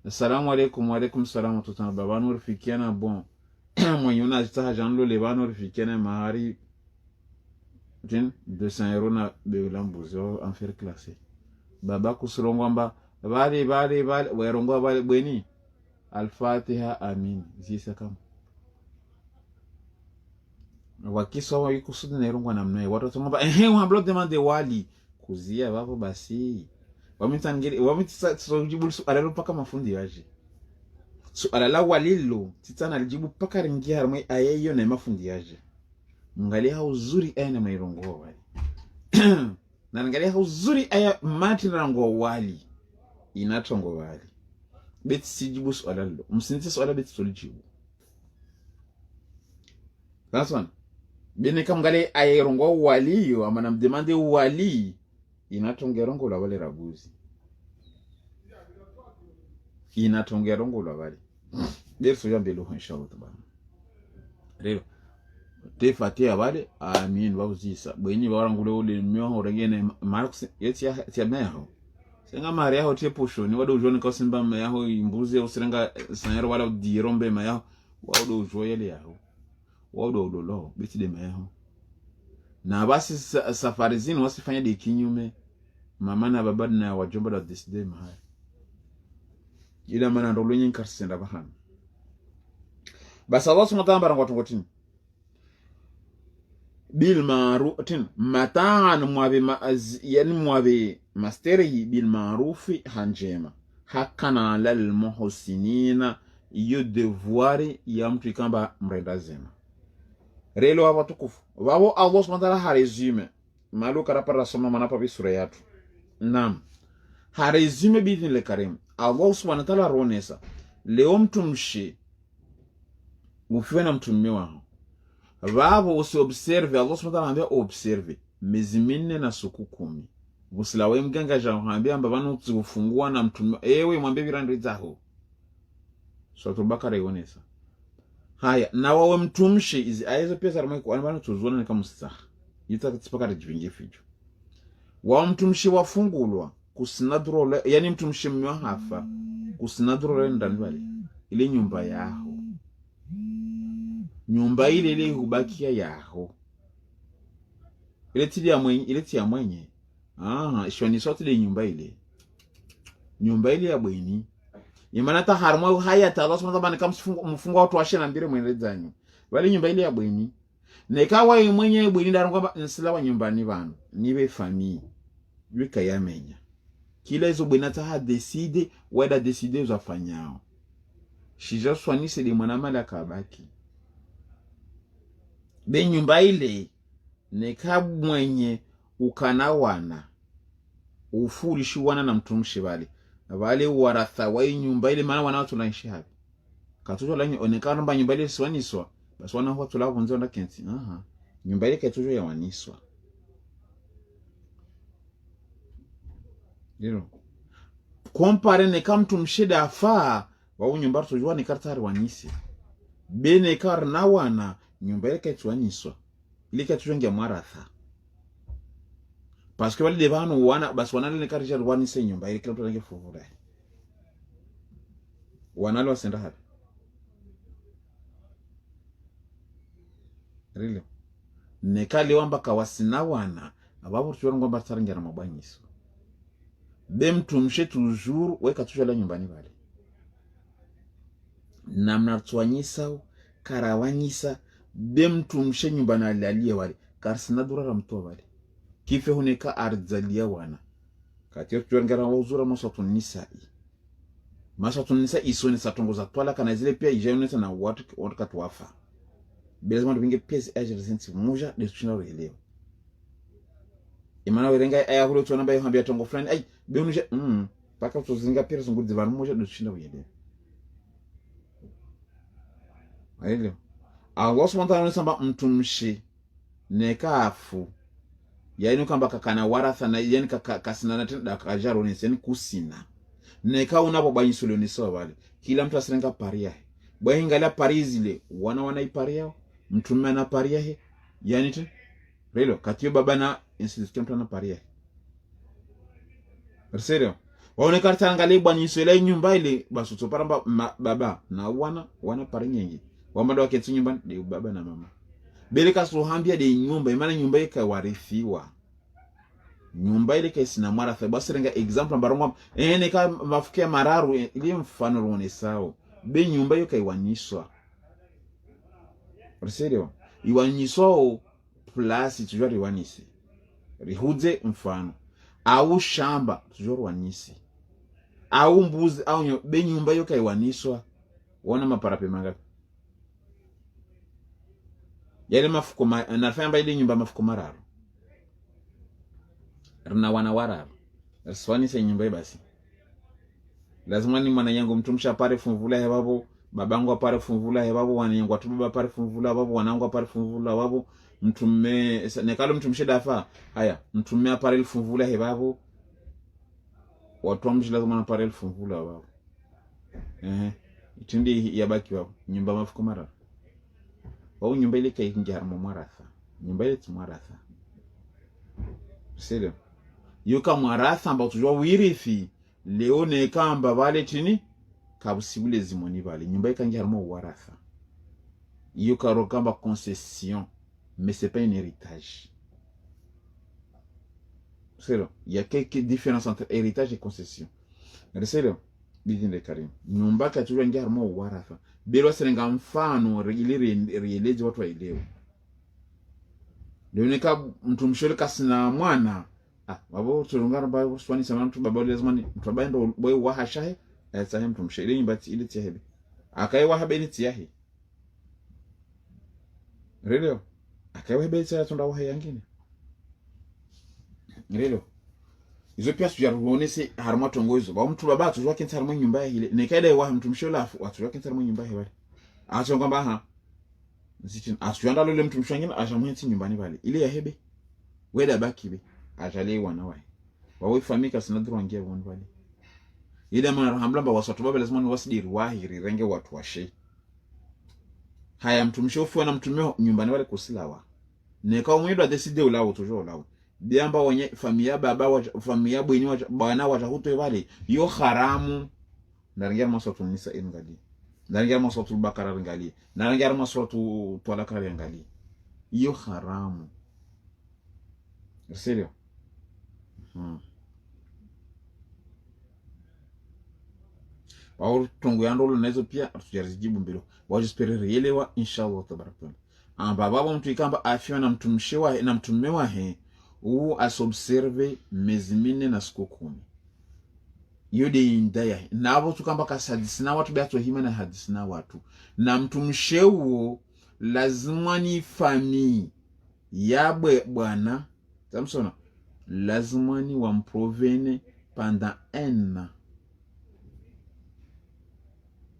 Assalamu alaikum wa alaikum salam tutana babanu rifikiana bon mwenye azitaha janlo lebanu rifikiana mahari 200 euro na la mbuzi en faire classer baba kusulongwamba bali werongwa bali bweni Al-Fatiha amin zisa kama wakisa wa yukusudi na irungwa na mnae watu watomba wamblo demande wali kuzia wapo basi wamita sojibu suala paka mafundi yaje suala la walilo titana alijibu paka ringia harmai ayeyo na mafundi yaje ngalia uzuri aya na mairongo wali na ngalia uzuri aya mati na rango wali inatongo wali beti sijibu suala lo msiniti suala beti solijibu kaswana bene kam ngale ayerongo wali yo amana mdemande wali inatongerongo la wale rabuzi inatongerongo la wale derso jambe lo inshallah tabana rero te fatia wale amin wazisa bweni warangule ule myo orengene marks yetia meho senga mari yaho tepusho ni wado ujone ko simba yaho imbuzi usirenga sanyero wala dirombe mayaho wado ujoyele yaho wado lo biti de mayaho na basi safari zini wasifanya de kinyume mama na baba na wajomba da decide mahali ila mana ndo lonyin karsenda bahan basa wasu matamba rangwatu ngotini bil marutin mataan mwabe masteri bil marufi hanjema hakana lal muhsinina iyo devoir ya mtu ikamba mrenda zema relo wa watukufu wao Allah subhanahu wa ta'ala harezume malu karapara soma manapa bi sura yatu nam harezume bi le karim Allah subhanahu wa ta'ala ronesa leo mtumshi ufiwe na mtumme wao wao usiobserve Allah subhanahu wa ta'ala observe mezimine na suku 10 busilawe mganga jahambia mbabanu kufungua na mtumme ewe mwambie virandi zaho Sura Bakara ionesa haya na wawe mtumshi izi aizo pia zaramai kwa anabana tuzuona ni kama msisaha yita katipaka jivingi fijo wawe mtumshi wafungulwa kusinadrole yani mtumshi mwa hafa kusinadrole ndani ile nyumba yaho nyumba ile hubakia yaho ile tia mwenye ishwani sote ile nyumba ile ya bweni imana ta harmo haya ta Allah subhanahu wa ta'ala kama mfungo watu washena mbire mwenezanyu wale nyumba ile ya bweni nekawa mwenye bweni ndarongo ba nsila nyumbani bana nibe famille wika yamenya kila hizo bweni ta decide weda decide uzafanyao shija swani se de mwana mala kabaki be nyumba ile neka mwenye ukanawana ufulishiwana na mtumshi wale waratha wa nyumba ile maana wanao tunaishi hapa katoto la onekana mba nyumba ile siwaniswa basi wana huwa tulavu nzao na kenti nyumba ile katoto ya waniswa ndio compare ne kam tumshida afa wa nyumba tujua ni kartari wanisi bene karna wana nyumba ile katoto waniswa ile katoto ngia maratha parce que wale devano wana basi wanale ne karja wani se nyumba ile kila mtu angefuvura wanale wasenda hapa really ne kale wamba kawasina wana ababu tuwa ngomba taringa na mabanyiso dem tumshe toujours weka tujala nyumbani wale namna tuwanyisa karawanyisa dem tumshe nyumbani alialia wale karsina durara mtoa wale kife huneka ardzalia wana katio tuengera wazura masatun nisa isoni satongoza twala kana zile pia ijauneta na watu katwafa belezama tupinge pesi ajeresenti moja de tuchina uelewa imana werenga aya hulo tuwana bayo hambia tongo fulani ai beunuje paka tuzinga pira zungudzi vanhu moja doshinda uyede aile Allah subhanahu wa ta'ala samba mtumshi nekafu yani kamba kakana waratha na yani kasinana tena kajaro ni sen kusina neka unapo banyisolo ni sawa bale kila mtu asirenga paria bwa ngala parizile wana iparia mtume na paria he yani te relo katiyo baba na institution mtu na paria serio waone karta ngale banyisolo nyumba ile basuto paramba baba na wana paria nyingi wamado waketsu nyumba de baba na mama bele kasuhambia de nyumba imana nyumba ikawarithiwa nyumba ile kesina mwaratha basi renga example mbarongo neka mafukia mararu ile mfano rone sawa be nyumba yo kaiwaniswa serio iwaniswa plus tujua iwanisi rihuze mfano au shamba tujua wanisi au mbuzi au be nyumba yo kaiwaniswa wana maparape mangapi yale mafuko nafanya ile nyumba mafuko mararu rina wana wararu swani se nyumba basi lazima ni mwana yangu mtumsha pare funvula hebabo babangu apare funvula hebabo wanyangu atuba pare funvula babo wanangu apare funvula babo mtume nekalo mtumshe dafa haya mtume apare funvula hebabo watu amshi lazima na pare funvula babo itindi yabaki babo nyumba mafuko mararu wao nyumba ile kaingia harmo maratha nyumba ile tmaratha sio yuka maratha ambao tujua wirithi leo ne kamba vale tini kabusibule zimoni vale nyumba ikangia harmo waratha yuka rokamba concession mais c'est pas un héritage sio il y a quelques différences entre héritage et concession sio bidinde karim nyumba ka tujua ngia harmo waratha belo serenga mfano rielezi watu waelewe ndio mtu mshole kasina mwana wabo tulungana ba swani sana mtu baba lazima ni mtu baba ndo boy wahashahe sahi mtu mshole nyumba ile tiahe akai wahabe ile tiahe relo akai wahabe tiahe tunda wahe yangine relo izo pia tujarubonese harma tongozo ba mtu baba tujua kinta harma nyumba ile nikaida wa mtu mshola atujua kinta harma nyumba ile acho kwamba nzitin asuyanda lole mtu mshangina ashamwenzi nyumbani pale ile ya hebe weda baki be ajale wana wawe famika sinadru wangia won pale ile maana hamlamba wasatu baba lazima wasidiri wahiri renge watu washe haya mtu mshofu na mtumio nyumbani wale kusilawa neka umwidwa decide ulawo tujua ulawo biamba wenye familia baba familia bweni bwana watahuto wale yo haramu ndaringia masotu nisa ingali ndaringia masotu bakara ngali ndaringia masotu tola kare ngali yo haramu serio wao tongo yandolo nazo pia tujazijibu mbilo wajespere reelewa inshallah tabarakalla baba mtu ikamba afya na mtumshewa na mtumewa asobserve miezi 4 na siku 10 yode indaya nabo tukamba kasadisi na watu beato hima na hadisi na watu na mtumshewo lazima ni fami yabwe bwana tamsona lazima ni wamprovene pendant 1 an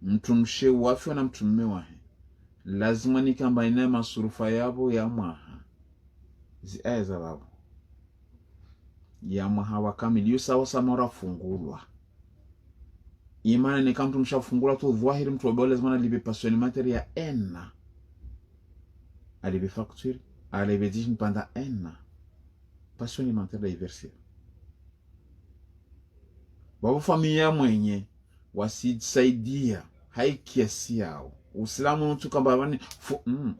mtumshewo afya na mtumewa lazima ni kamba ina masurufa yabo ya mwaha ziaza babo ya mahawa kamili sawa samora fungulwa imani ni kama mtu mshafungula tu dhahiri mtu wabao lazima alibe passion materi ya ena alibe facture alibe dijin pendant ena passion materi ya verser babu familia mwenye wasisaidia haikiasi yao uislamu mtu kamba bani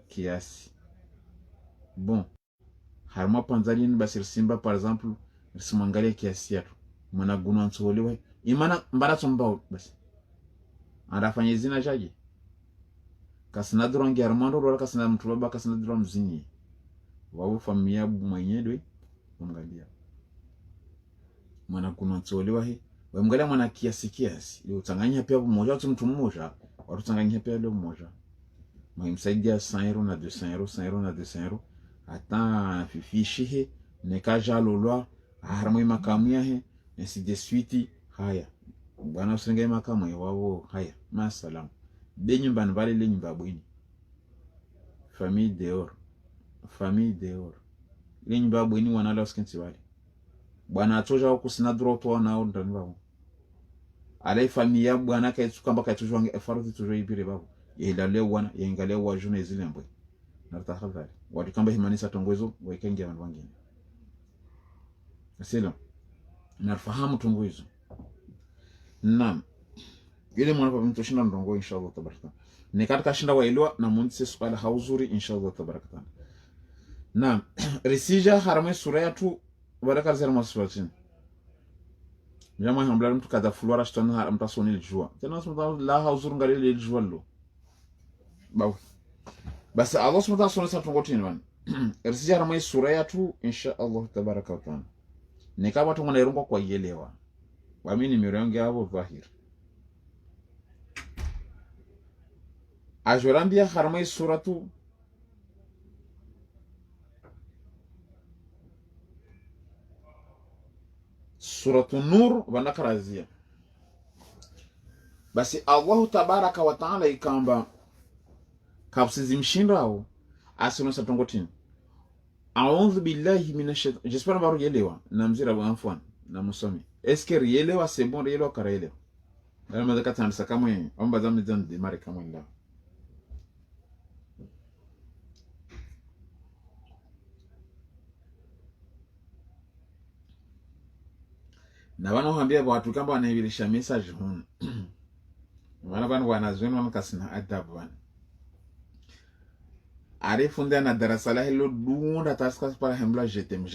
kiasi bon harma panzalini basir simba par exemple simangale kiasi yatu mwana gunu ansolewe imana mbara tombao basi anafanya zina jaji kasina drongi armando rola kasina mtu baba kasina dron mzinyi wao familia mwenyewe umgalia mwana gunu ansolewe wamgalia mwana kiasi ile utanganya pia mmoja tu mtu mmoja watu tanganya pia leo mmoja msaidia 100 € na 200 €, 100 € na 200 €. Ata fifishi nekaja lolwa harmo makamia ainsi de suite haya bwana usenge makamwe wao haya masalam de nyumbani vale le nyumba bwini famille dehors le nyumba bwini wanala usikinti wale bwana atoja kusina droto nao ndani babo ale famille ya bwana kaitsuka mbaka tujwa efaroti tujwa ibire babo yelale wana yengale wa june zilembwe nartakhavali watu kamba himanisa tongwezo waikenge abantu wangine asilo nafahamu tongwezo naam ile mwana pa mtu shinda ndongo inshallah tabaraka ni katika shinda waelewa na mundise swala hauzuri inshallah tabaraka naam risija harame sura yatu baraka zera maswatin jamaa hambla mtu kada fulwara stone haram tasoni lijua tena subhanahu la hauzuri ngale lijua lo bawo basi Allah subhanahu wa ta'ala sura tongotini wan risija harame sura yatu inshallah tabaraka taala ni kama tu mwana kwa yelewa wamini mirongo yabo dhahir ajorambia harmai suratu nur wanakarazia basi Allah tabaraka wa taala ikamba kapsizimshindao asino satongotini a'udhu billahi minash shaitan j'espère baru yelewa na mzira wa afwan na musomi eske rielewa c'est bon rielewa karaelewa na madaka tanisa kamwe omba zamu de mare kamwe nda na wana huambia watu kamba wanaibirisha message hunu wana bana wanazweni wanakasina adabu wana arifunde na darasa la hilo dunda taska para hembla jetem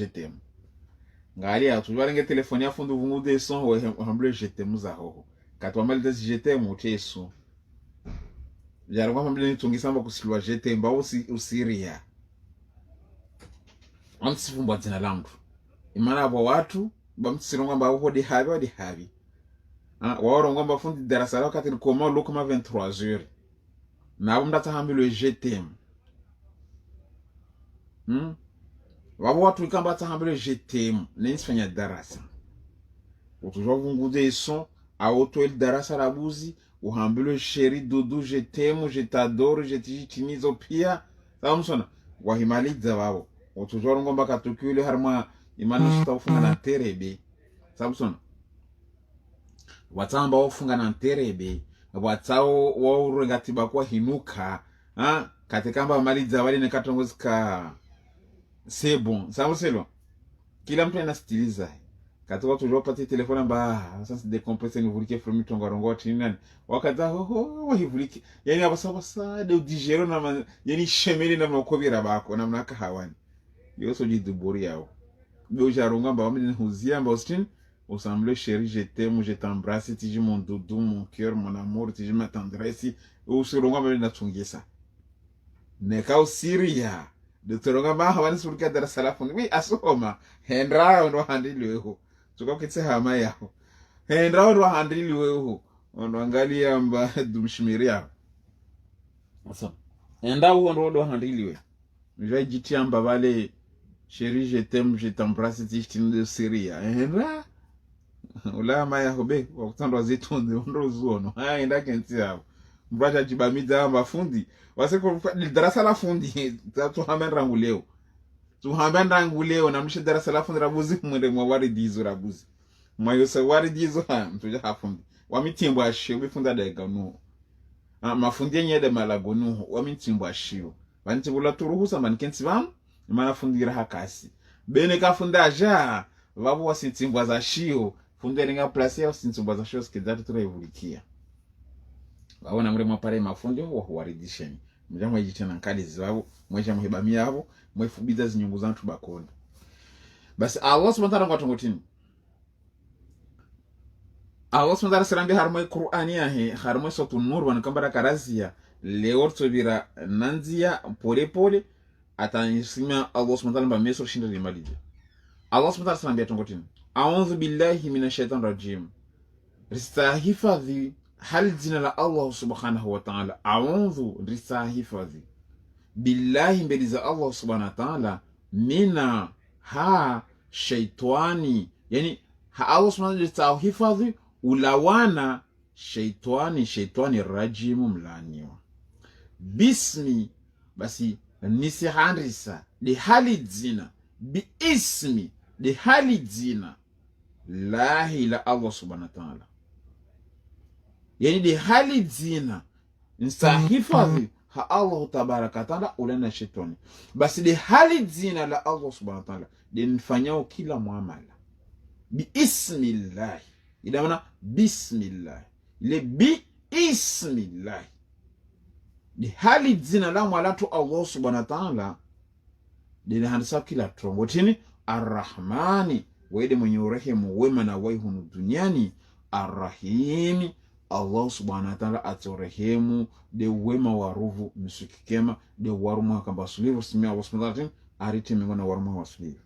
ngali atujwaringe telefoni ya fundu vungu de son ho hembla jetem za ho katwa mal des jetem uteso jarwa hembla ni tungisa mba kusilwa jetem ba usiria amsifumba tena langu imana abo watu bamtsironga mba ho de habi waoronga mba fundi darasa la kati koma lokoma 23h na abo mdata hambilo jetem wabo watu ikamba tahambele jetem nensifanya darasa utujwa vungude son auto el darasa rabuzi uhambele sheri dudu jetem je t'adore je t'itimizo pia samsona wahimaliza wabo utujwa ngomba katukule harma imani sitafunga na terebe samsona watamba wafunga na terebe watao waurengatiba kwa hinuka katikamba maliza wale nekatongozika c'est bon ça vous c'est long kila mtu anastiliza katoka toujours pati telefone mba sasa decompressé ni vulike from tongorongo tinani wakata ho hivulike yani abasa de digero na yani shemeli na makobira bako na mnaka hawani yoso jiduburi yao bo jaronga mba wamini huzia mba ostin ensemble chérie je t'aime je t'embrasse tu es mon doudou mon cœur mon amour tu es ma tendresse ou suronga mba na tungisa neka usiria de toronga ba hawani surika darasa la fundi wi asoma hendra ndo handiliweho tuko kitse hama yao hendra ndo handiliweho ndo angalia mba dumshimiria asa enda ndo handiliwe nja jitia mba bale chérie je t'aime je t'embrasse tishtin de Syria hendra ula maya hobe wakutandwa zitonde ndo zuono enda kenti yao mbaja jibamida mafundi waseko darasa la fundi tuhamba nguleo na mshe darasa la fundi rabuzi mwende mwari dizo rabuzi mwayosa wari dizo mtuja hafundi wamitimbo ashio bifunda daga no mafundi nyede malago no wamitimbo ashio banitibula turuhusa mankensi bam imana fundira hakasi bene ka funda ja vavo wasitimbo za shio fundere nga place ya sintimbo za shio skidatu turevulikia waona mure mwapare mafundi wa huwaridisheni mjamwe jitena nkali zao mweja muhibamia hapo mwefubiza zinyungu zantu bakonda basi Allah subhanahu wa ta'ala ngotongotini Allah subhanahu wa ta'ala sirambi harmo Qur'ani yahe harmo sotu nur wan kambara karazia leorto bira nanzia pole atanisima Allah subhanahu wa ta'ala meso shinda limalije Allah subhanahu wa ta'ala sirambi atongotini a'udhu billahi minash shaitanir rajim ristahifadhi hal jina la Allah subhanahu wa ta'ala a'udhu risahifadhi billahi mbele za Allah subhanahu wa ta'ala mina shaitani yani Allah subhanahu wa ta'ala hifadhi ulawana shaitani rajimu mlaniwa. Bismi basi nisihandisa de hali dzina, biismi de hali dzina lahi la Allah subhanahu wa ta'ala, yani de hali dzina nsahifadhi ha Allah tabaraka ta'ala ulana shaitani. Basi de hali dzina la Allah subhanahu wa ta'ala de nfanyao kila muamala biismillah, ila maana bismillah ile biismillah de hali dzina la mwalatu Allah subhanahu wa ta'ala de handisa kila trongo tini arrahmani wede mwenye urehemu wema na waihunu duniani, arrahimi Allah subhanahu wa ta'ala atorehemu de wema waruvu misukikema de waruma kamba sulivu simia Allah subhanahu wa ta'ala ariti mingona waruma wasulivu.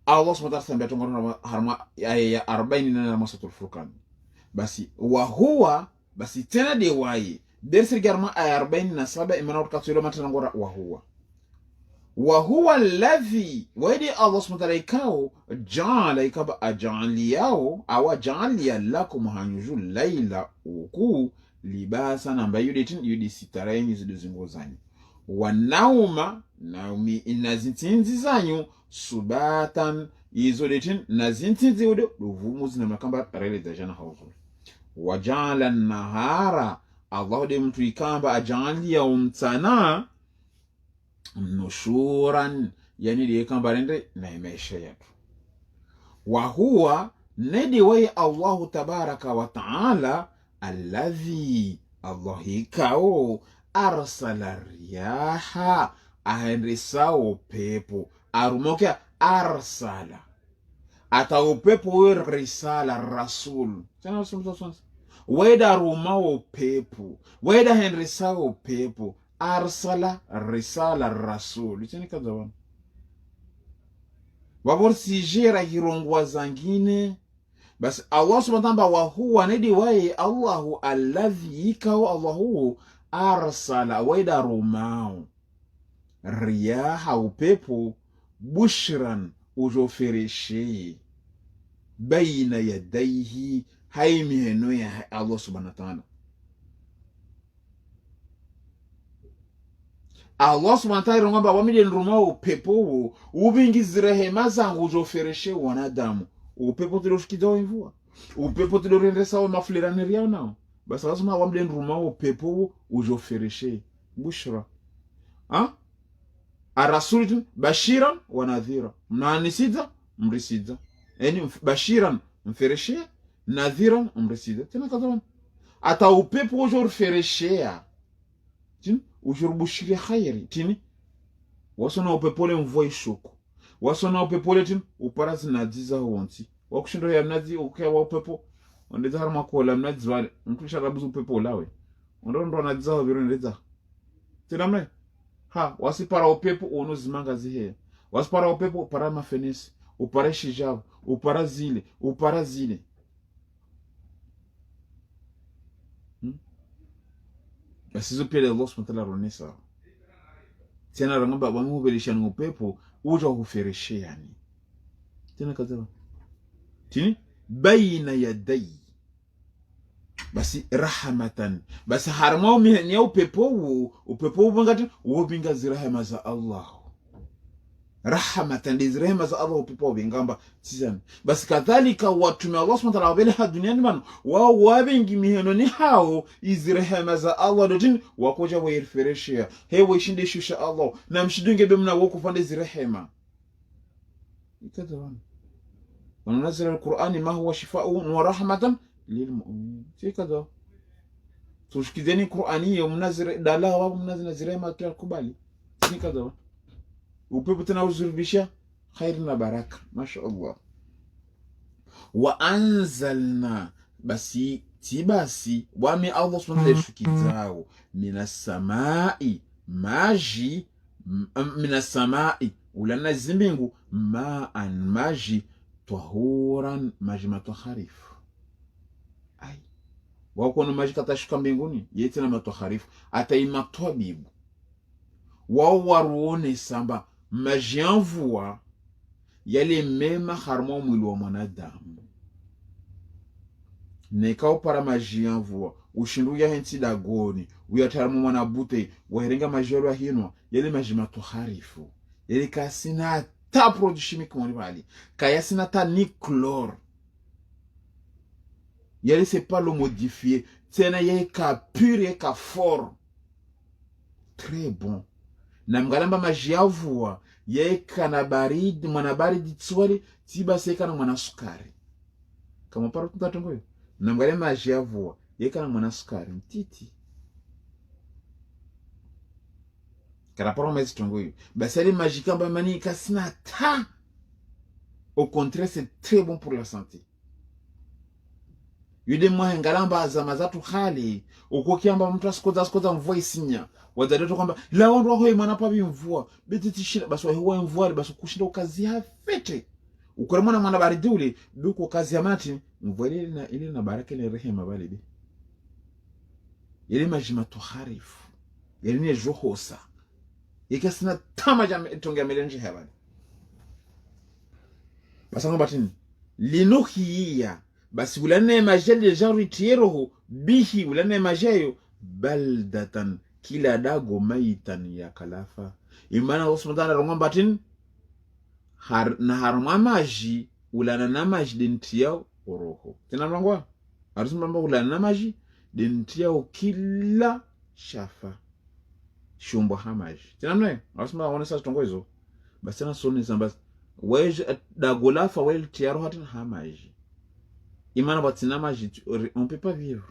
Allah subhanahu wa ta'ala sambia tongorona harma ya 40 na masatul furqan. Basi wa huwa basi tena de waye dersi garma aya 47 imana utakatilo matana ngora wa huwa alladhi wadi Allah subhanahu wa ta'ala ikao ja'ala ikaba aj'ali yao awa ja'ali lakum hanjul layla uku libasa namba yudi sitareni ziduzingo zanyu wa nauma naumi inazintinzi zanyu subatan izo detin nazintinzi udo ruvumuzi na makamba rele za jana hauzo wa ja'ala nahara Allah de mtu ikamba aj'ali ya umtana nushuran, yani diye kamba rende na imesha yetu. Wa huwa nedi way Allahu tabaraka wa ta'ala alladhi Allah ikao arsala riyaha ahendisao pepo arumoke arsala ata upepo we risala rasul tena usumso weda rumao pepo weda hendisao pepo arsala risala rasul iteni kadhawan wabor sijera hirongwa zangine. Bas Allah subhanahu wa ta'ala wa huwa nedi wae Allahu alladhi ikao Allahu arsala weda rumao riyaha upepo bushran ujofereshe baina yadaihi haimiheno ya Allah subhanahu wa ta'ala. Allah subhanahu wa ta'ala ngamba wamide nruma upepo ubingizire hema zangu ujofereshe wanadamu upepo tuloshikiza mvua upepo tulorendesa mafulirani yao nao. Basi lazima wamide nruma upepo ujofereshe bushra arasulu bashiran wa nadhira, mnanisida mrisida, yani bashiran mfereshe nadhiran mrisida. Tena kadhalika ata upepo ujofereshea tin ujurbushire khairi tini wasona upepole mvua ishuku wasona upepole tin uparazi nadziza honti wakushindo ya mnazi ukewa upepo ondeza harma kola mnazi wale mkisha rabuzu upepo lawe ndo nadziza biro ndeza tena mne ha wasipara upepo unozimanga zihe wasipara upepo upara mafenesi upara shijabu upara zile basi zo pele Allah subhanahu wa ta'ala ronesa tena rangamba bamubelisha upepo uja kufereshe yani tena kadhaa tini baina yadai basi rahmatan basi harmao mihani ya upepo ngati wobinga zirahema za Allah rahmatan lizirahema za Allah upepo bingamba tizani. Basi kadhalika watume Allah subhanahu wa ta'ala wabele duniani bano wao wabingi miheno ni hao izirahema za Allah dotini wakoja wairfereshia hewe shinde shusha Allah na mshidunge bemna wokufande zirahema ikadwan وننزل القرآن ما هو شفاء ورحمة للمؤمنين كذا tushikizeni Qur'ani mnazire dala wa mnazina zirema kila kubali ni kadha upepo tena uzurubisha khair na baraka mashaallah. Wa anzalna basi tibasi wami Allah subhanahu wa ta'ala shukizao minas samai maji minas samai ulana zimbingu ma'an maji tahuran maji matoharifu ai wako na maji katashuka mbinguni yete na matoharifu ataima tabibu wao waruone samba maji mvua yale mema harmo mwili wa mwanadamu nekao para maji ya mvua ushindu ya henti dagoni uyataramu mwana bute waherenga maji ya hinwa yale maji matoharifu yale kasina ta produit chimique mwani bali kaya sina ta ni chlore yale c'est pas le modifié tena yale ka pur yale ka fort très bon na mgalamba maji ya mvua yale kana baridi mwana baridi tswali tiba sekana mwana sukari kama paro tutatongo yo na mgalamba maji ya mvua yale kana mwana sukari mtiti karaporo mezi tongo yo basi yale maji kamba mani kasina ta au contraire c'est très bon pour la santé yude mwa ngalamba azama zatu hali ukokiamba mtu asikoza mvua isinya wadadoto kwamba la ondwa hoye mwana pabi mvua betitishira basi wa mvua basi kushinda ukazi hafete ukoremona mwana baridi ule duko kazi ya mati mvua ile na baraka ile rehema bale be ile majima tuharifu ile ni johosa ikasina tama jam tonga melenje habari basa ngobatini linohiya basi ulane majel de genre tieroho bihi ulane majayo baldatan kila dago maitan ya kalafa imana usmandana rongambatin na harma maji ulana na maji dentiao oroho tena mangwa arusumamba ulana na maji dentiao kila shafa shumbo hamaji tena mne arusumba wana sasa tongoizo basi na soni zamba wej dago lafa wel tiaro hatin hamaji imana batina maji on peut pas vivre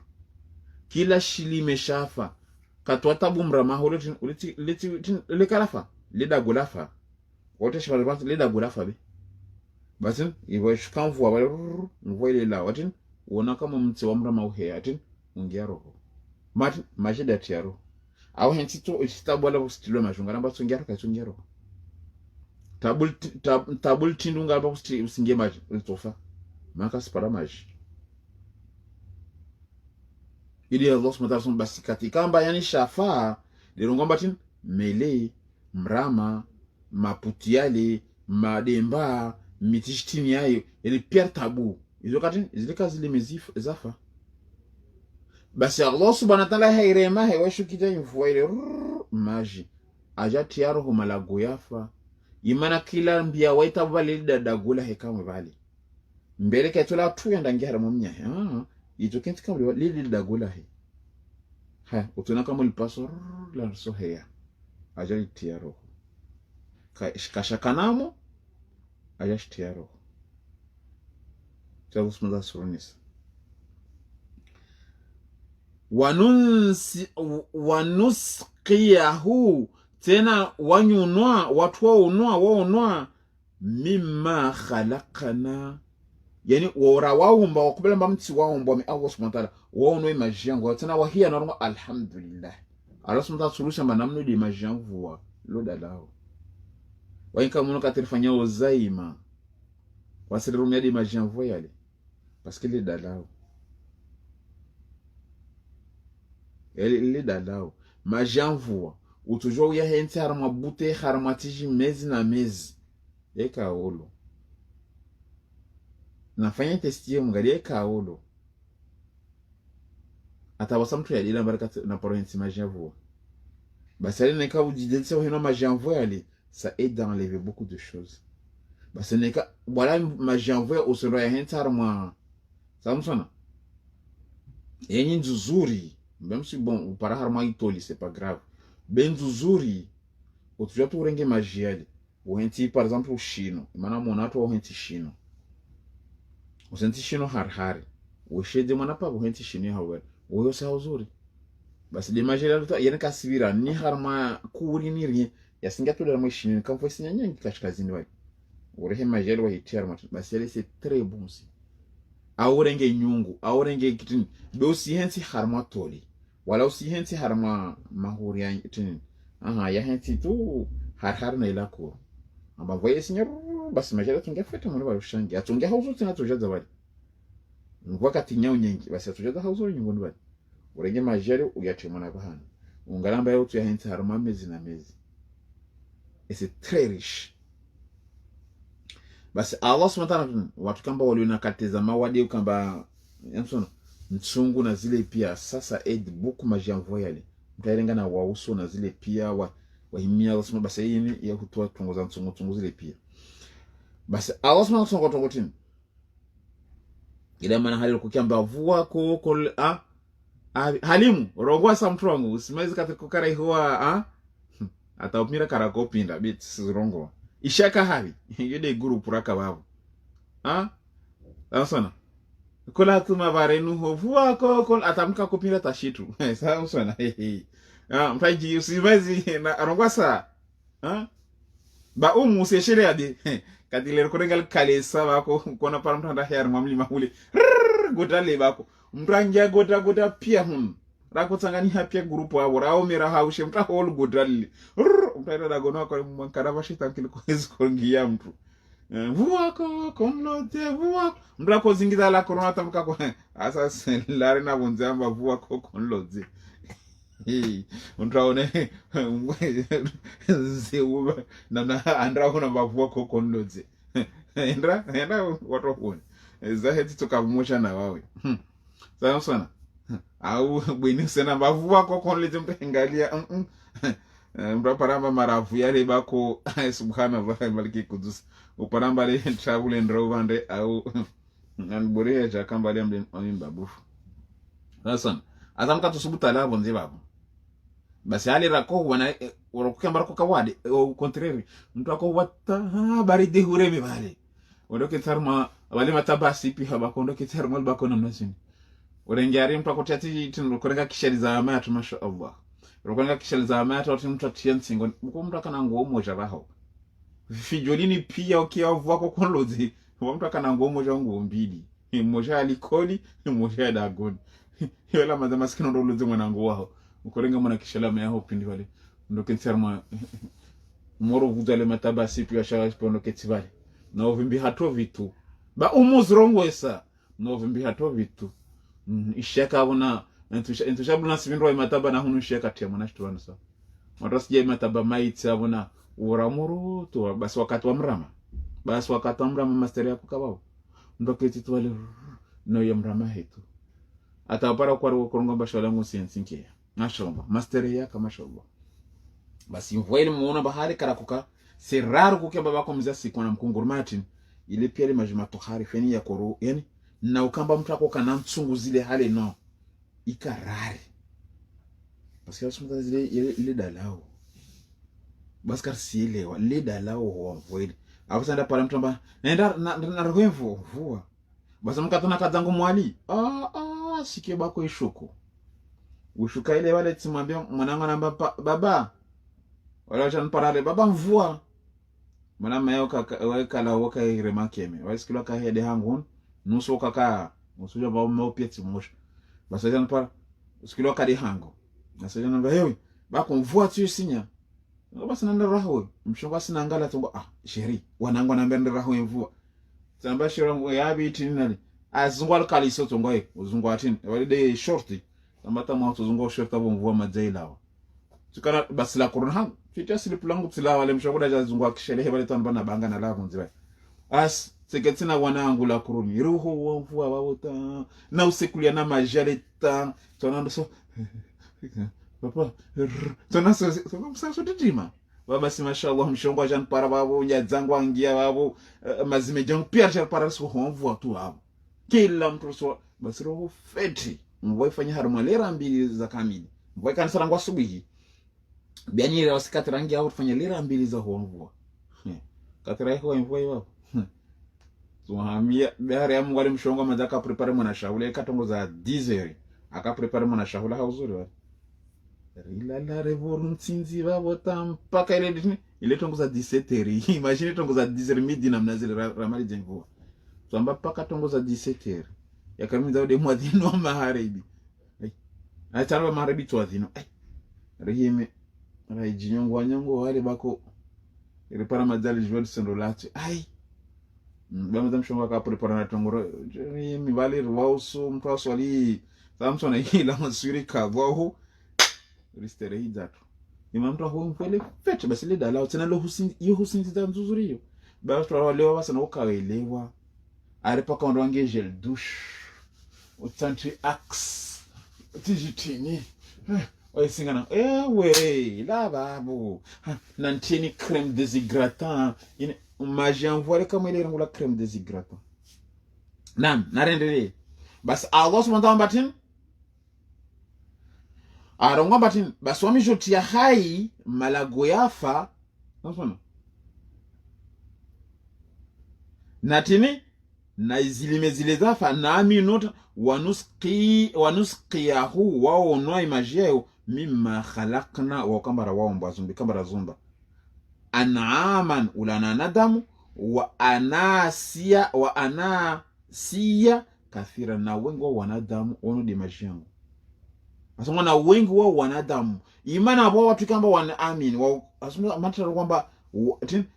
kila shili meshafa katwa tabu mrama le kalafa le dagolafa wote shibali le dagolafa be batin ibo shikamvu wale mvua ile la watin wona kama mtse wa mrama uhe atin ungia roho matin majida tiaro au hentito istabwala bustilo majunga namba tsungia roho tabul tindunga ba usinge maji ulitofa maka sipara maji ili Allah subhanahu basi katika mba yani shafa lirongomba tin mele mrama maputiale mademba mitishtini yayo ili pierre tabu izo katin izilika zile mezif zafa basi Allah subhanahu wa ta'ala hairema hewashu kita mvua ile maji ajati yaro malago yafa imana kila mbia waita vale dadagula hekamwe vale mbele ketula tu yandangira mumnya ito kenti kama lili dagula he ha utuna kama lipaso la soheya ajali tiaro kashakanamo ayash tiaro tabu smada surunis wanusqiyahu tena wanyunwa watu waonwa mimma khalaqana yani wora waumba wakubela mti waumba mi Allah subhanahu wa ta'ala waonwe majiango tena wahia na alhamdulillah Allah subhanahu wa ta'ala suluhisha manamno di majiango wa loda lao wainka muno katirifanya ozaima wasirumia di majiango yale parce que le dalao ele dalao majiango utujua ya henti harma bute harmatiji mezi na mezi eka olo nafanya testi mngalie kaolo atawasa mtu ya dila baraka na parenti majianvo basi ali neka ujidense hino majianvo yali ça aide à enlever beaucoup de choses basi neka voilà majianvo usoro ya hentara mwa samsona yenye nzuri même si bon para harma itoli c'est pas grave ben nzuri utujua tu urenge majiali uhenti par exemple o chino maana monato uhenti chino usenti shino harhari ushede mwana pa uhenti shini hawe uyo sa uzuri basi de majela luta yana kasibira ni harma kuri ni ri yasinga to da mwishini kan fo sinya nyangi kashikazini wa urehe majela wa hiti harma basi ele c'est très bon si awurenge nyungu awurenge kitini do si henti harma toli wala usi henti harma mahuri ya kitini ya henti tu harhar na ilako amba voye sinya basi majela tungefeta mwana barushangi atunge hauzo tena tujaza bali wakati nyao nyengi basi tujaza hauzo nyumbani bali urenge majela uyache mwana bahana ungalamba yote ya henti harma mezi na mezi et c'est très riche basi Allah subhanahu wa ta'ala watu kamba waliona kateza mawadi ukamba yamsona mtsungu na zile pia sasa aid boku majamvo yale mtaelenga na wauso na zile pia wahimia wasema basi yini ya kutoa tungoza mtsungu zile pia basi awasema tongo tini ile maana hali kukiamba vua ko halimu rogwa samtrongo usimezi katikukara huwa ataumira karakopinda bit sirongo ishaka hari yede guru puraka babo sana kola tuma barenu hovua ko atamka kopinda tashitu sana mtaji usimezi na rogwasa ba museshere ade kadile korengal kalesa bako kona paramtanda her mamli mahuli godale bako mranja goda pia rakutsangani hapia grupu abo rawo mera haushe mta hol godale mtaenda dagono kwa mwankara bashita kiliko ngiya mtu vuako konlote vuako mrako zingiza la corona tamka kwa asa lare na bonzamba vuako konlote untraone zeuba na andra kuna vuako konlote endra watu huone zaheti tukamosha na wawe sana au bwini sana bavu wako konlote mpengalia mraparamba maravu yale bako subhanallah maliki kudus uparamba le travel and rovande au nbore ya kamba le mbabu sasa atamka tusubuta la bonze babu basi hali rako wana urokamba rako kawade au contraire mtu ako wata baridi hureme bale uroke tarma wale matabasi pia bako ndoke tarma bako namna chini urengari mtu akotati tunukorenga kishali za amatu masha Allah rokonga kishali za amatu watu mtu atiensingo mtu akana nguo moja baho fijolini pia ukiavu wako konlozi mtu akana nguo moja nguo mbili moja alikoli moja dagoni yola madama sikino ndo loze mwana nguo wao ukorenga mwana kishala mya ho pindi wale ndoke tserma moro vudale matabasi pia shawa pono ketibale no vimbi hato vitu ba umuzrongo esa no vimbi hato vitu ishaka bona entushabuna sibindwa mataba na hunu shaka tia mwana shitwana sa matasije mataba maiti abona uramuru to basi wakati wa mrama master yako kabao ndoke titwale no ya mrama hetu atapara kwa kurongomba sholangu sinsinke mashomba master yako mashomba basi mvoile muona bahari karakuka siraru kukemba bako mzasi kwa mkunguru Martin ile pia ile majuma tohari feni ya koro yani na ukamba mtu ako kana mtsungu zile hale no ikarari parce que asumta zile ile dalao baskar sielewa ile dalao wa void afusanda pala mtamba nenda na rwevo vua basi mkatona kazangu mwali sike bako ishuko ushuka ile wale timwambia mwanangu namba baba wala acha parale baba mvua mwanama yao weka la woka iremakeme wasikilo ka hede hangu nusu kaka usuja ba mopia timosha basi acha para usikilo ka de hangu nasaja namba hewe bako mvua tu sinya basi nanda raho mshonga sina ngala tumbo sheri wanangu namba nda raho mvua tamba shiro yabi tinali azungwa kaliso tongoe uzungwa tin wale de shorti tamata mwa tuzungwa shorti abo mvua majaila tukana basi la corona hangu fitia silipulangu tsila wale mshonga da zungwa kishelehe wale tamba na banga na lavu nziwa seketina wanangu la kuruni ruho wa mvua wawota na usekulia na majaleta tonando so papa tonaso msaso tijima baba mashallah mshongo jan para babo nyadzangu angia babo mazime jang pierre para so honvu tu babo kila mtu so basi roho feti mvua ifanya haruma lera mbili za kamili mvua kanisa rangu asubuhi biani ile wasikati rangi au fanya lera mbili za honvu katira hiyo mvua hiyo tuhamia bahari ya Mungu alimshonga madaka prepare mwana shaule katongoza 10h aka prepare mwana shaula hauzuri wa la revoluntinzi babo tampaka ile tongoza 17h imagine tongoza 10h midi na mnazile ramali jengo tuamba paka tongoza 17h yakamiza ode mwadhino wa magharibi achana magharibi tu adhino rehime raijinyongo wale bako repara madali jwel sendolati bama mshonga ka prepara na tongoro mi vale ruauso mtaso ali Samson ila masuri ka bwaho ristere hidatu imamtu ho mfele fete basi le dala tena lo husin nzuzuri yo basi wale wasa na ukaelewa ari paka ndo wange gel douche utantri axe tijitini oisingana ewe la babu nantini crème déshydratant ine maji envoie kama ile ngula crème déshydratant nam narendele bas Allah subhanahu wa ta'ala aronga batin bas wamishotia hai malago yafa nasona natini na zile zafa nami nota wanusqiyahu wao no imageo mimma khalaqna wa kambara wao mbazumbi kambara zumba an'aman ulana nadamu wa anasiya kathira na wengi wa wanadamu ono de majiango asonga na wengi wa wanadamu imana abo watu kamba wanaamini wa asonga matara kwamba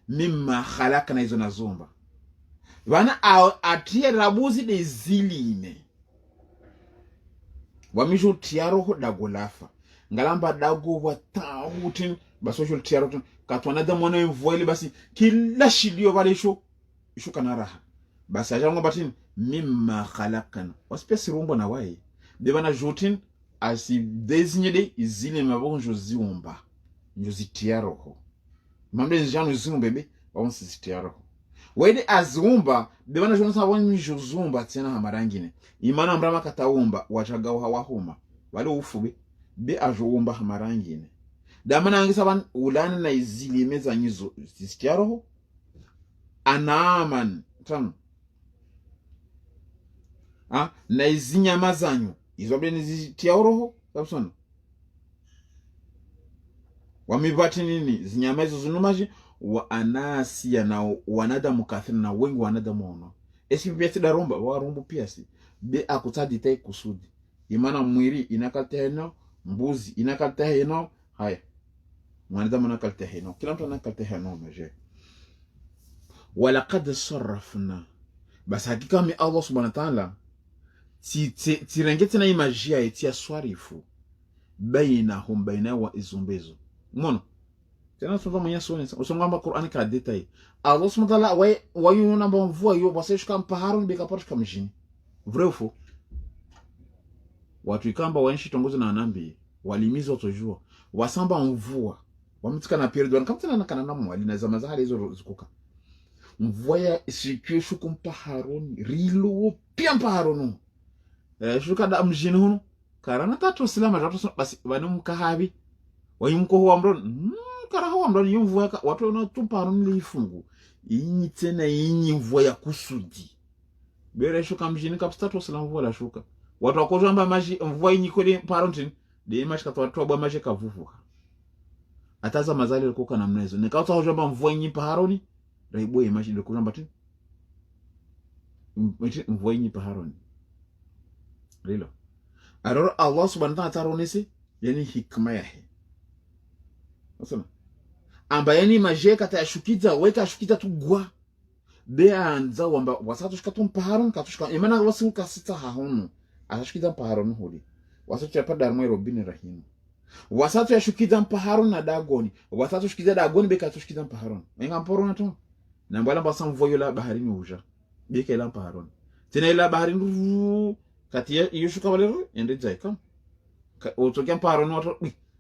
mimma khalaqna hizo na zumba wana atie rabuzi de ziline wamisho tiaro dagolafa ngalamba dago wa tautin basosho tiaro katwana da mwana mvoile basi kila shidio vale isho kana raha basi ajango batin mimma khalaqana waspesi rumbo na wai de bana jotin asi désigné de izile mabon joziumba njozi tiaro ho mambe njano ziumba bebe on si tiaro wede azumba bebana jonsa wani jozumba tena hamarangine imana mbrama kataumba wachagao hawahuma wale ufube be ajoumba hamarangine damana angisa ban ulana na izili meza nyizo stiaro anaman tam na izinya mazanyo izobe nizitiaro sabsona wamibati nini zinyama hizo zunumaji wa anasiya na wanadamu kathina na wengi wanadamu ono esi pia da romba wa rombo pia si be akutadi tai kusudi imana mwiri inakata heno mbuzi inakata heno haya wanadamu nakata heno kila mtu anakata heno maje wala qad sarrafna bas hakika mi Allah subhanahu wa ta'ala ti rengete na imajia etia swarifu bainahum baina wa izumbezo mono tena sasa mwenye sone usongamba Qur'ani ka detail Allah subhanahu wa ta'ala wayu namba mvua yo basesha kama harun beka porta kama jini vrai ou faux watu ikamba wanshi tongozo na nambi walimizo tojua wasamba mvua wamtika na period kama tena nakana na mwali na zama za hali hizo zikuka mvua ya isikie shuku mpa harun rilo pia mpa harun shuka da mjini huno karana tatu salama tatu basi wanumkahabi wayumko huwa mron kara hawa mrani yumvua watu wanatumpa harun lifungu inyi tena inyi mvua ya kusudi bere shuka mjini kapstatu salama mvua la shuka watu wakozamba maji mvua inyi kodi parentin de maji katwa bwa maji kavuvuka ataza mazali likoka na mnezo nikauta hojamba mvua inyi pa haroni raibo maji likozamba tu mvua inyi pa haroni rilo alors Allah subhanahu wa ta'ala onesi yani hikma yahe wasema amba yani maje kata yashukiza weka shukita tugwa be anza wamba wasatu shikatu mpaharon katushika imana wasu kasita hahono ashukiza mpaharon huli wasatu ya pada armoi robini rahim wasatu yashukiza mpaharon na dagoni wasatu shukiza dagoni be katushukiza mpaharon wenga mporo na to na mbala mbasa mvoyo la baharini uja beke la mpaharon tena ila baharini kati yushuka wale ende jaika utokea mpaharon watu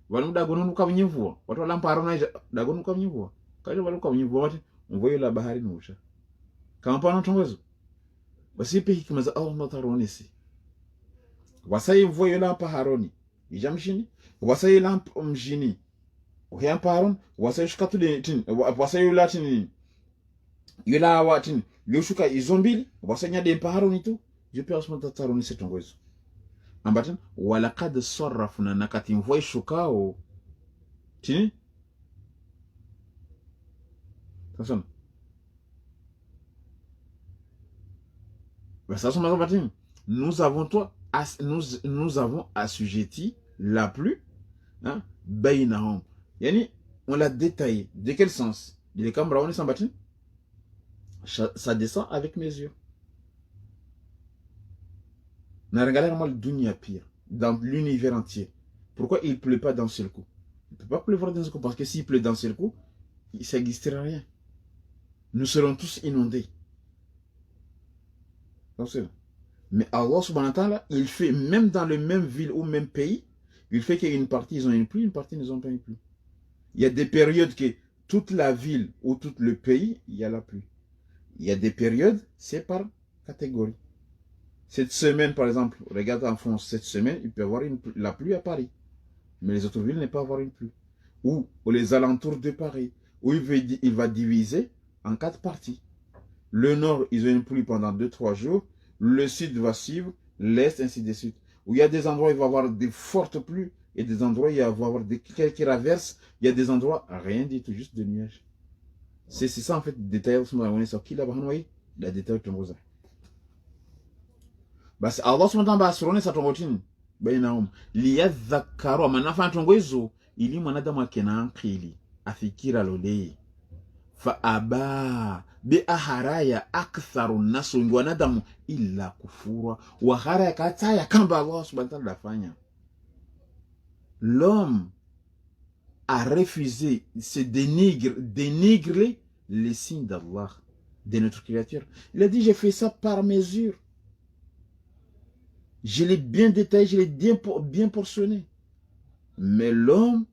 wanu dagoni ukabnyivua watu la mpaharon na dagoni ukabnyivua kaje wale ukabnyivua watu mvoyo la baharini uja kama pana tongozo basipe hikima za Allah mataronesi wasai mvoyo la mpaharoni ijamshini wasai la mjini uhya mpaharon wasai shukatu de tin wasai la tin yula watin yoshuka izombili wasanya de mpaharoni tu jipe asma mataronesi tongozo ambatin wala qad sarrafna nakati mvoyo shukao tin sasa nous avons nous avons assujetti la pluie hein bainahum yani on l'a détaillé de quel sens de les caméras on est sans bâtiment ça descend avec mes yeux n'a regardé vraiment le dunya pire dans l'univers entier pourquoi il pleut pas d'un seul coup il peut pas pleuvoir d'un seul coup parce que s'il pleut d'un seul coup ça n'existera rien nous serons tous inondés. Mais Allah subhanahu wa ta'ala, il fait, même dans le même ville ou même pays, il fait qu'une partie, ils ont une pluie, une partie, ils n'ont pas une pluie. Il y a des périodes que toute la ville ou tout le pays, il y a la pluie. Il y a des périodes, c'est par catégorie. Cette semaine, par exemple, regarde en France, cette semaine, il peut y avoir la pluie à Paris. Mais les autres villes ne peuvent pas avoir une pluie. Ou les alentours de Paris, où il va diviser en 4 parties. Le nord, ils ont une pluie pendant 2-3 jours. Le sud va suivre, l'est, ainsi de suite. Où il y a des endroits où il va y avoir des fortes pluies, et des endroits où il va y avoir quelques raverses. Il y a des endroits, rien du tout, juste de nuages. C'est ça en fait, le détail sur qui là-bas, la détail de ton basi Allah subhanahu wa ta'ala sa tongotini bainahum liyadhakkaru manafa tongo hizo ili mwanadamu akena akili afikira lole fa aba bi aharaya aktharu nasu wengi wanadamu illa kufura wa haraya kataya kamba Allah subhanahu wa ta'ala fanya. L'homme a refusé, se dénigrer les signes d'Allah, de notre créature. Il a dit, j'ai fait ça par mesure. Je l'ai bien détaillé, je l'ai bien portionné. Mais l'homme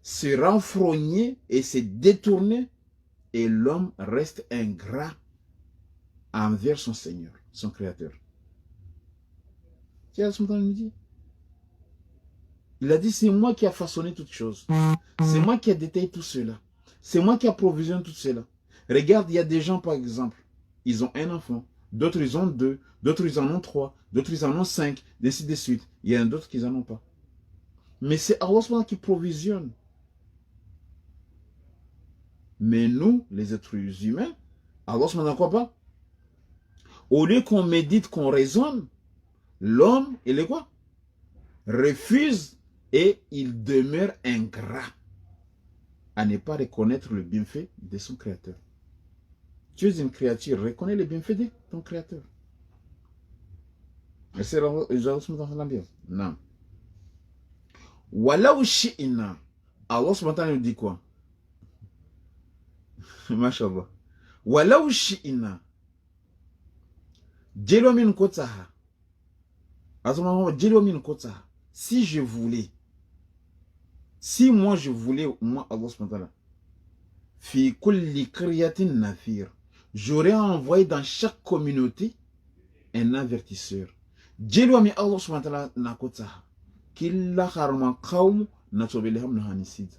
s'est renfrogné et s'est détourné, et l'homme reste ingrat envers son Seigneur, son Créateur. Tu as ce qu'il dit? Il a dit, c'est moi qui a façonné toutes choses. C'est moi qui a détaillé tout cela. C'est moi qui a provisionné tout cela. Regarde, il y a des gens, par exemple, ils ont un enfant. D'autres, ils ont 2. D'autres, ils en ont 3. D'autres, ils en ont 5. Ainsi de suite. Il y en a d'autres qui n'en ont pas. Mais c'est Allah qui provisionne. Mais nous, les êtres humains, Allah n'en quoi pas? Au lieu qu'on médite, qu'on raisonne, l'homme, il est quoi? Refuse et il demeure ingrat à ne pas reconnaître le bienfait de son créateur. Tu es une créature, reconnais le bienfait de ton créateur. Et c'est non. Walau shi'ina. Allah subhanahu wa ta'ala nous dit quoi? Mashallah. Walau shi'ina. Jelo min kotaha. Jelo min kotaha. Si je voulais, si moi je voulais, moi Allah subhanahu wa ta'ala, fi kulli kriyatin nafir, j'aurais envoyé dans chaque communauté un avertisseur. Jelo mi Allah subhanahu wa ta'ala na kotaha. Killa harman qawm natobeleham na hanisid.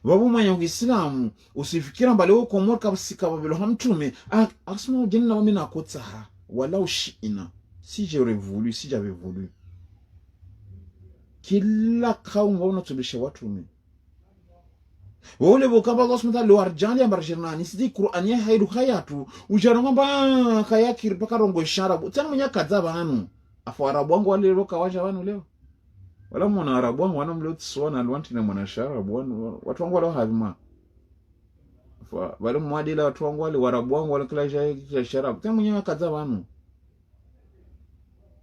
Wabu manyangu Islamu usifikira mbale wako mwaka sikababelo hamtume asma jenna wami na kotaha walau shi'ina. Si j'aurais voulu, si j'avais voulu, kila qawm wa natobesha watume wole bokamba Allah subhanahu wa ta'ala lo arjali ambarjana nisidi Qur'ani hayru hayatu ujaranga ba kayakir pakarongo sharabu tena mnya kadaba hanu afu arabu wangu wale roka waja wanu leo wala mwana arabu wangu wana mleo tswana alwanti na mwana sharabu watu wangu wala havima afu wale mwadila watu wangu wale warabu wangu wala kila sharabu tena mnya kadaba hanu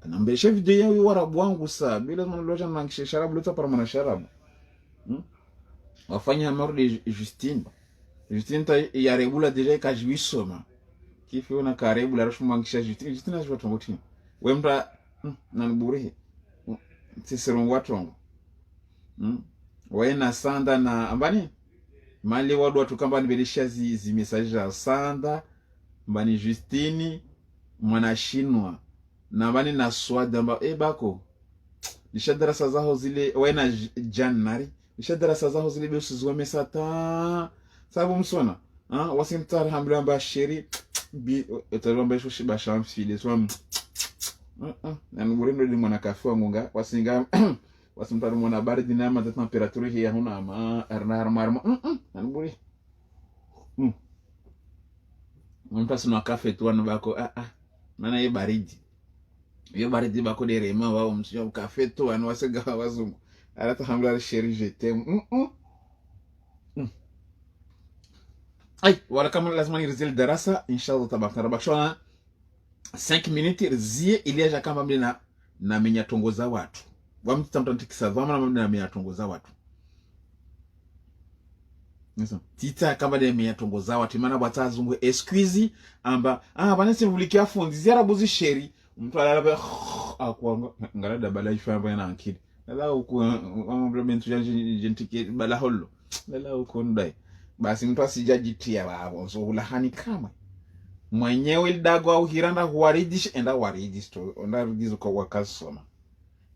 anambesha video ya warabu wangu saa bila mwana loja na sharabu leta para mwana sharabu wafanya marudi Justine ta ya rebula deja kajiwisoma kifi una karebula rashumangisha Justine ajwa tongoti wemra nanbure tsero watu waena sanda na ambani mali watu kamba nibelisha zi message za sanda mbani Justine mwana shinwa na mbani na swada mba bako nishadarasa zao zile waena January darasa zao zile usizwa mesata sababu msona wasimtar hamla bashiri bi etalomba sho shibasha mfile so na ngurendo ndi mwana kafu ngunga wasinga wasimtar mwana baridi na ma temperature hii huna ma arnar marma na nguri mtasu na kafe tu wana bako maana ye baridi yo baridi bako de rema wao msio kafe tu wana wasega wazungu alata hamla chérie je t'aime ay wala kama lazima nirizile darasa inshallah tabakana 5 minutes zie iliaja kama mimi na menya tongoza watu wamtamtantikisa vama na mimi na menya tongoza watu tita kama de meya tongo zawa timana batazungu esquizi amba banese vulikia fundi ziara buzi sheri mtu alalabe akwa ngarada bala ifamba na akili lala uko amablementu ya jentike bala hollo lala uko ndai basi mtu asijajitia babo so ulahani kama mwenyewe dago au hiranda huwaridish enda waridish to onda rudizo kwa wakasoma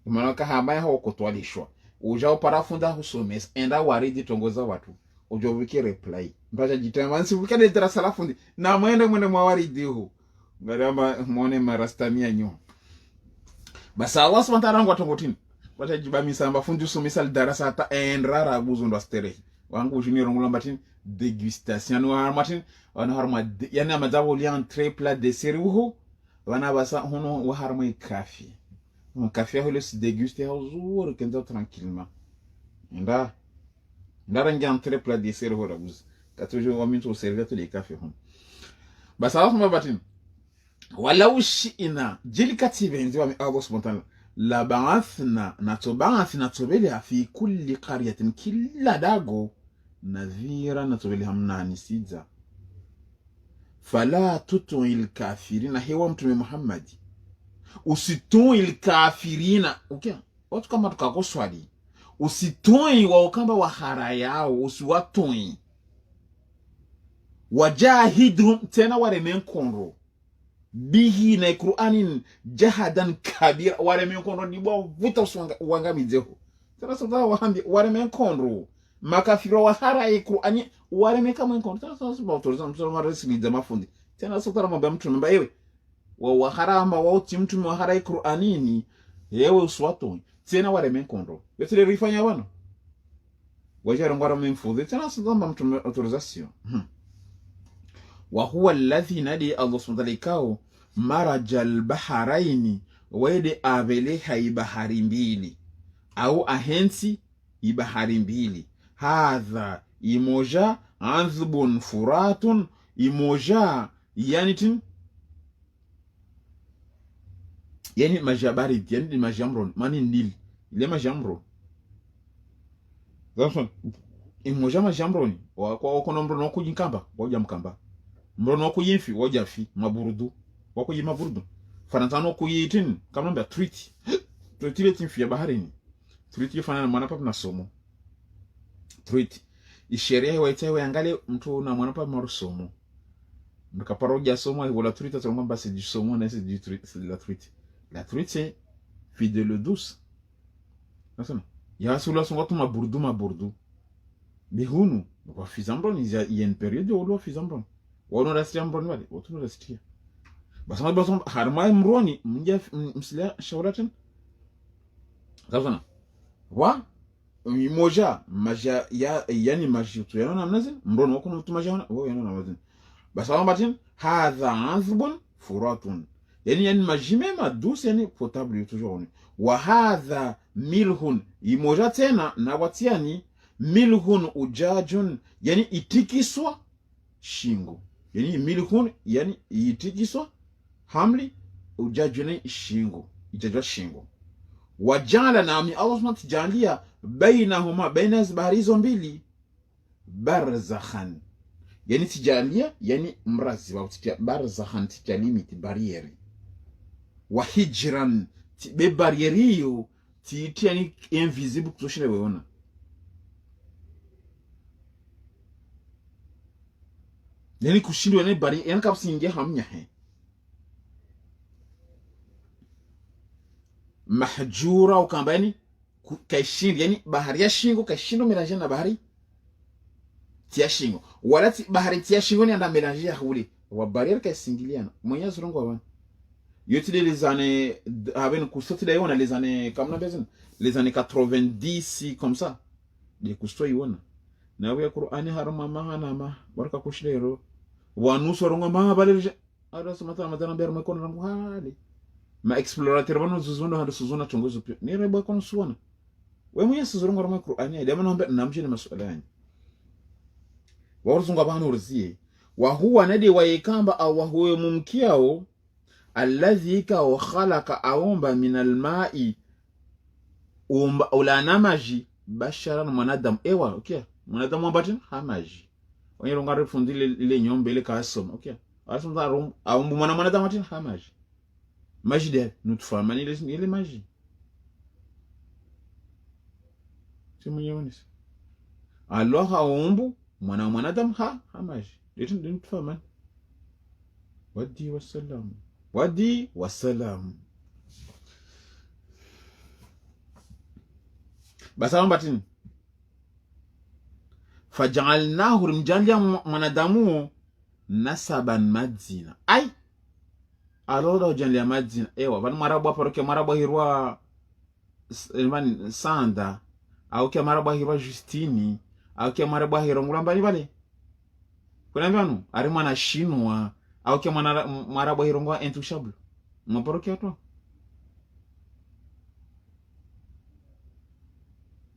imanaka hamba ya hokotwalishwa ujao parafunda husomesa enda waridi tongoza watu ujo wiki reply mpacha jitema nsi wikade darasa la fundi na mwende mwawaridi hu ngaramba mwone marastamia nyo basa Allah subhanahu wa ta'ala ngwatongotini bata jibamisa amba fundi usomesa darasa hata enrara abuzo ndo astere wangu ujini rongulo mbatini dégustation no harmatin wana harma yana madabo li entrée plat dessert hu wana basa hono wa harma kafi un café holo se déguster au jour kenda tranquillement nda rangi entrée plat dessert hu rabuz ka toujours wa minto servir tous les cafés hon basa homa batin wala ushina jilikati benzi wa Allah subhanahu la ba'athna natuba'athna tubili fi kulli qaryatin killa dago nadhira natubili hamnani sidza fala tutu'il kafirina hewa mtume Muhammad usitu'il kafirina okay watu kama tukakoswali usitu'i wa ukamba wa harayao usiwatu'i wajahidhum tena waremen konro bihi na Qur'anin jahadan kabira waremen konro nibo vuta wangamizeho tena sasa wahambi waremen konro makafiro wa haraye Qur'ani wareme kama konro tena sasa bautoriza msoma resili za mafundi tena sasa mambo ya mtu mba ewe wa harama wa uti mtu wa haraye Qur'anini yewe uswato tena waremen konro yote rifanya wana wajara ngwara mfudhi tena sasa mtu autorisation وهو الذي نادي الله سبحانه وتعالى مرج البحرين ويدي أبليها يبحرين بيلي أو أهنسي يبحرين بيلي هذا يموجا عذب فرات يموجا يعني مجابارد يعني مجامرون ماني النيل اللي مجامرون يموجا مجامرون وكونا مرون وكو ينكامبا وجا مكامبا mrono wako yinfi woja fi maburudu wako yi maburudu fanatano ko yitin kamamba treaty letin fi ya baharini treaty yofana mwana papa na somo treaty isheria waitewe angale mtu na mwana papa marusomo ndikaparoja somo wala treaty atamwamba si du somo na si du treaty la treaty fi de le douce nasema ya sula songa tu maburudu bihunu kwa fizambron il y a une période où l'on fizambron wono rastia mroni wale wotuno rastia basama basama harmai mroni mja msila shawratan kafana wa moja maja ya yani majitu yana mnazi mroni wako mtu maja wao yana mnazi basama batin hadha azbun furatun yani majime madus yani potable toujours wa hadha milhun imoja tena na watiani milhun ujajun yani itikiswa shingo yani milhun yani itikiswa hamli ujajune shingo itajwa shingo wajala na ami Allah subhanahu tijalia bainahuma baina bahari hizo mbili barzakhan yani tijalia yani mrazi wa tijalia barzakhan tijalia limit barriere wa hijran be barriere hiyo ti yani invisible kutoshile weona yani kushindwa ne bari yani kapsinge hamnya he mahjura ukambani kaishindi yani bahari ya shingo kaishindo melange na bahari tia shingo wala bahari tia shingo ni anda melange ya huli wa barriere kaisingiliana Mwenyezi Mungu wa yote les années avec kusoti da yona les années comme na bezin les années 90 comme ça de kusto yona na wa Qur'ani harama mahana ma barka kushlero wanuso ronga ma balirje ara samata madana ber ma kon rangu hali ma explorateur bano zuzundo hado suzuna tongozo pia ni reba kon suona we mwenye suzunga ronga Qur'ani ide bano namjini masuala yani waruzunga bano urzie wa huwa nadi wa ikamba au huwa mumkiao alladhi ka khalaqa aumba min alma'i umba ulana maji basharan mwanadamu ewa okay mwanadamu ambatin hamaji wanyero ngare fundile ile nyombe ile kasoma okay asumza aumbu mwanadamu atin hamaji maji de nutfa mani ile maji simunyeonis Allah aumbu mwanadamu hamaji letin nutfa man wadi wasalam basa mbatin faj'alnahu rimjalia mwanadamu nasaban madzina ai aloda ujanlia madzina ewa van marabwa paroke marabwa hirwa sanda au ke marabwa hirwa Justini au ke marabwa hirwa ngulambani bale kuna mbanu ari mwana shinwa au ke marabwa hirwa ngwa intouchable maporoke ato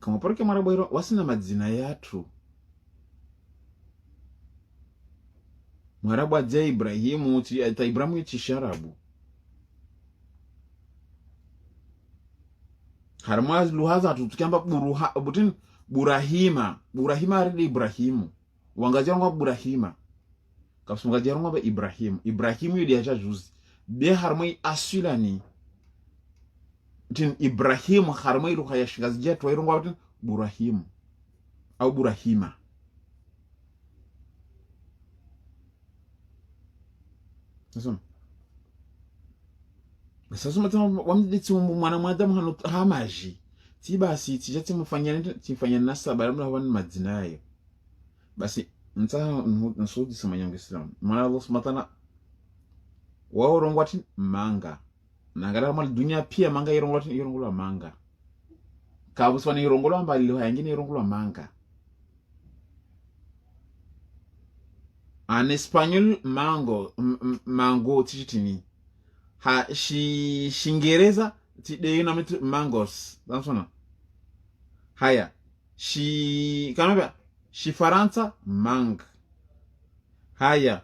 kama poroke marabwa hirwa wasina madzina yatu Mwarabu aje Ibrahimu ata Ibrahimu chisharabu harmaz luhaza tutukamba butin burahima aridi Ibrahimu wangajira ngo burahima kapsungajira ngo Ibrahimu yudi aja juzi be harmai asulani tin Ibrahimu harmai luhaya shingazija to irongo butin burahimu au burahima sasa matana wamditsi mwanadamu hano hamaji tibasi tijati mfanyana nasaba labda wani madzina yayo basi nsudi samanyange Islam mwana Allah subhanahu wao rongwati manga nangara mal dunia pia manga irongolwa manga kabuswana irongolwa mbali lo yangine irongolwa manga en espagnol mango tichitini ha shingereza tide na mitu mangos dansona haya kanaba Faransa mang haya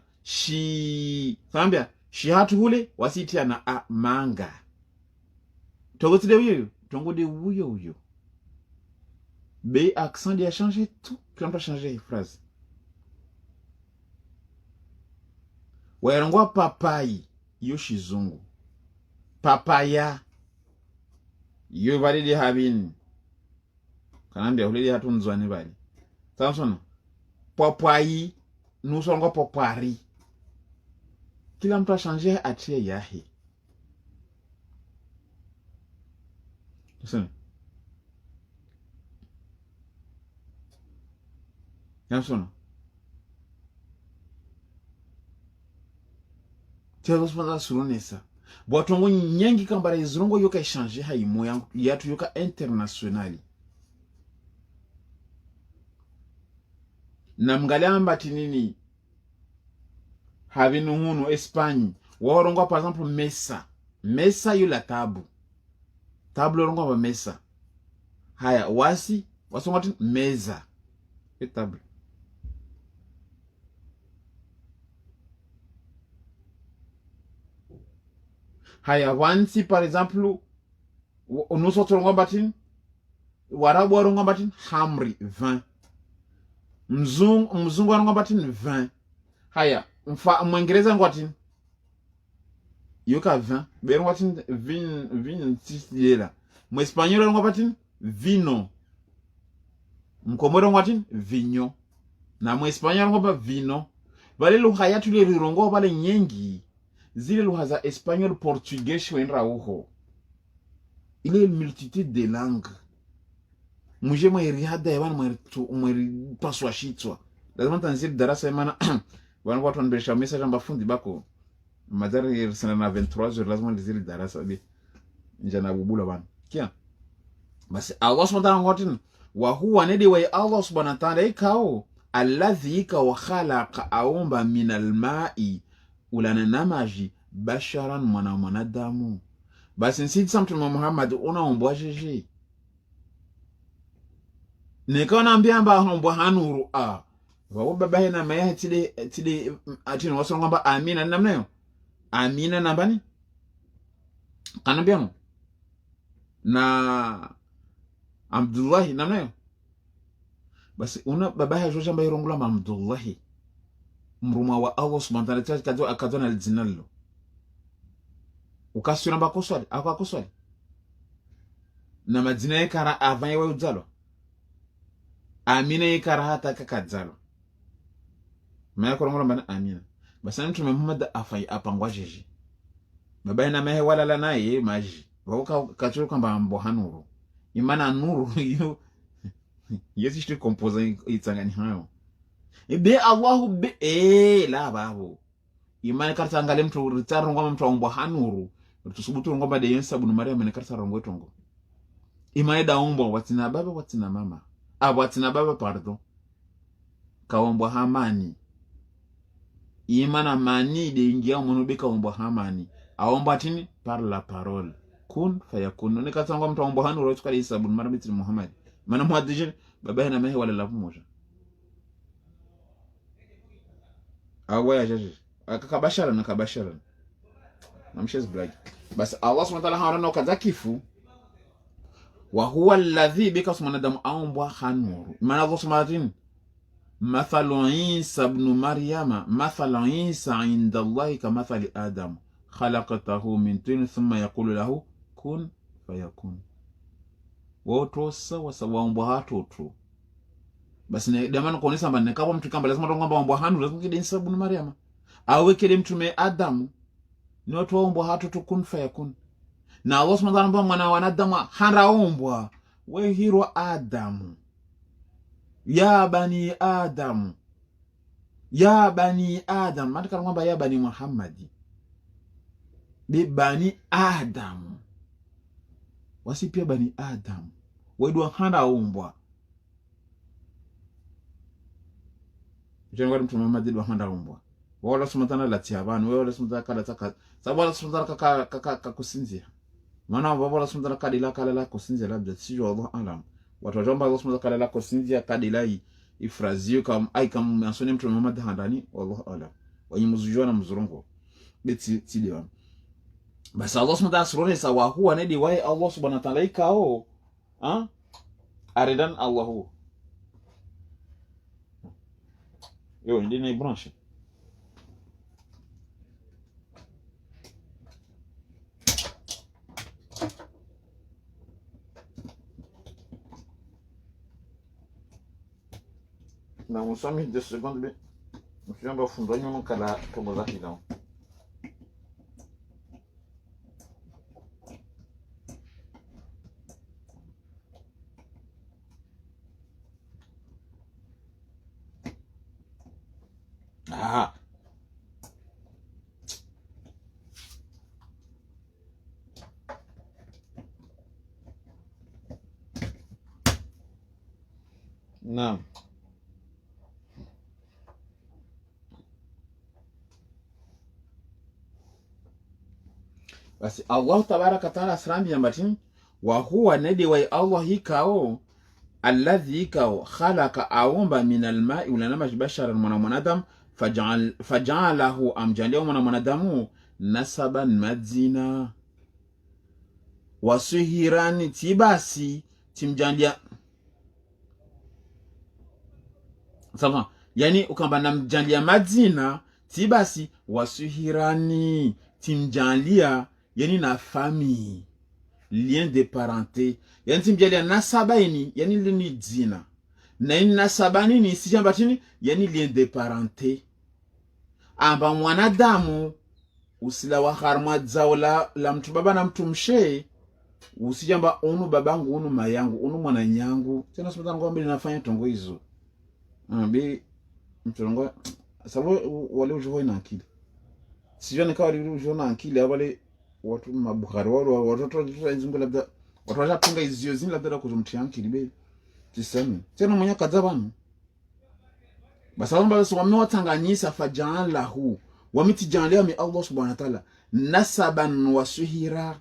tambia hatu hule wasitia na manga togotide wiyo tongode wuyo be accent dia changer tout quand on changer phrase wairangwa papai yo shizungu papaya yo validi habini kanambia hulidi hatu nzwani bali sawa papai nusongo popari kila mtu changer atie yahi sawa Tiago spanda surunesa. Boatongo nyangi kambara izrongo yoka échanger haimo yangu yatu yoka internationali. Na mgalamba tinini havinu hunu Espagne. Waorongo par exemple Mesa yo la table rongo ba mesa. Haya wasongo meza. E table. Haya wansi par exemple nusoto ngombatin warabu ngombatin hamri vin mzungu ngombatin vin haya mwingereza ngwatin yoka vin be ngwatin vin tisiyela mu espagnol ngombatin vino mkomoro ngwatin vinyo na mu espagnol ngomba vino vale lugha yatu le rirongo vale nyengi zile lugha za Espagnol, Portugais shwenra uho. Il y a une multitude de langues. Muje mweri hada yawan mweri paswa shitwa. Lazima tanzili darasa yamana wana watu wanbesha message amba fundi bako. Madari sana na 23 lazima nizili darasa bi. Njana bubula wana. Kia. Basi Allah subhanahu wa ta'ala wa huwa nedi wa Allah subhanahu wa ta'ala ikao alladhi ka wa khalaqa aumba minal ma'i ulana namaji basharan mwanadamu. Basi nsidi samtuma Muhammad unaombwa jeje. Nikaona mbiamba hombwa hanuru Wawo baba hena maya tide atino wasonga mba amina namnayo. Amina nambani? Kanambiano. Na Abdullahi namnayo. basi una baba ya joja mba irongula ma Abdullahi mruma wa Allah subhanahu wa ta'ala akadona alzinallo ukasura mba kuswali akakuswali na majina yekara avanye wa udzalo amina yekara hata kakadzalo maya korongula mbana amina basi mtume Muhammad afai apangwa jeje baba ina mehe wala la naye maji wako kachuru kwamba mbo hanuru imana nuru yo yesi shtu composer itsangani hayo be Allahu be la babo imana karta ngale mtu ritaro ngoma mtu mbo hanuru tusubutu ngoma de yensa bunu Maryam ne karta rongo tongo imana da umbo watina baba watina mama watina baba pardon kaombo hamani imana mani de ingia umuntu beka ombo hamani aomba tini par la parole kun fayakun ne katanga mtu ombo hanu ro tukali Isa ibn Maryam Muhammad mana muadijin baba na mehe wala lafu moja awaya jaji akakabashara na kabashara namshez blag bas Allah subhanahu wa ta'ala harana kazakifu wa huwa alladhi bika sumanadamu aombo hanuru mana Allah subhanahu wa ta'ala مثل عيسى ابن مريم مثل عيسى عند الله كمثل آدم خلقته من طين ثم يقول له كن فيكون wotosa wasawaombo hatoto basi ne damani kuonesa mbane kama mtu kamba lazima ngomba ombo hanu lazima kidensa ibn Maryam awekele mtume Adam ni watu waombo hatoto kun fayakun na Allah subhanahu wa ta'ala mwana wa Adam haraombwa we hiro Adam ya bani Adam maana kwamba ya bani Muhammad bi bani Adam wasi pia bani Adam wedu hana umbwa jengo mtu Muhammad wedu hana umbwa wala sumatana la tiabani wala sumatana kala taka sababu wala sumatana kaka kusinzia maana wala sumatana kadila kala la kusinzia labda sio Allah alam watu wajomba Allah subhanahu wa ta'ala lako sinzia kadilai ifrazio kam ai kam mentionne mtu Muhammad handani wallahu ala wanyimuzujona mzurungo beti tidiwa basi Allah subhanahu wa ta'ala surone sawa huwa nedi wai Allah subhanahu wa ta'ala ikao aridan Allahu yo ndine branche na musami 2 secondes be mshamba fundo nyono kala tobo za hilo naam basi Allah tabaraka taala asrambi yambatin wa huwa nadi wa Allah hikao alladhi hikao khalaqa aumba min alma'i ulana basharan mwanadamu faj'alahu amjalia mwanadamu nasaban madzina wasuhirani tibasi timjalia sawa yani ukamba namjalia madzina tibasi wasuhirani timjalia yani na famille lien de parenté yani timjalia nasaba ini yani lini dzina na ini nasaba nini sijambatini yani lien de parenté amba mwanadamu usila wa harma zao la mtu baba na mtu mshe usijamba unu babangu unu mayangu unu mwananyangu tena sipata ngombe linafanya tongo hizo bi mtongo sababu wale ujoi na akili sijone kawa wale ujoi na akili wale watu mabukhari watoto nzungu labda watu wajatunga izio zini labda kuzumtia akili be tisemi tena mwenye kadhabanu basi wamba wame watanganyisa faja'alahu wamitijalia mi Allah subhanahu wa ta'ala nasaban wa suhira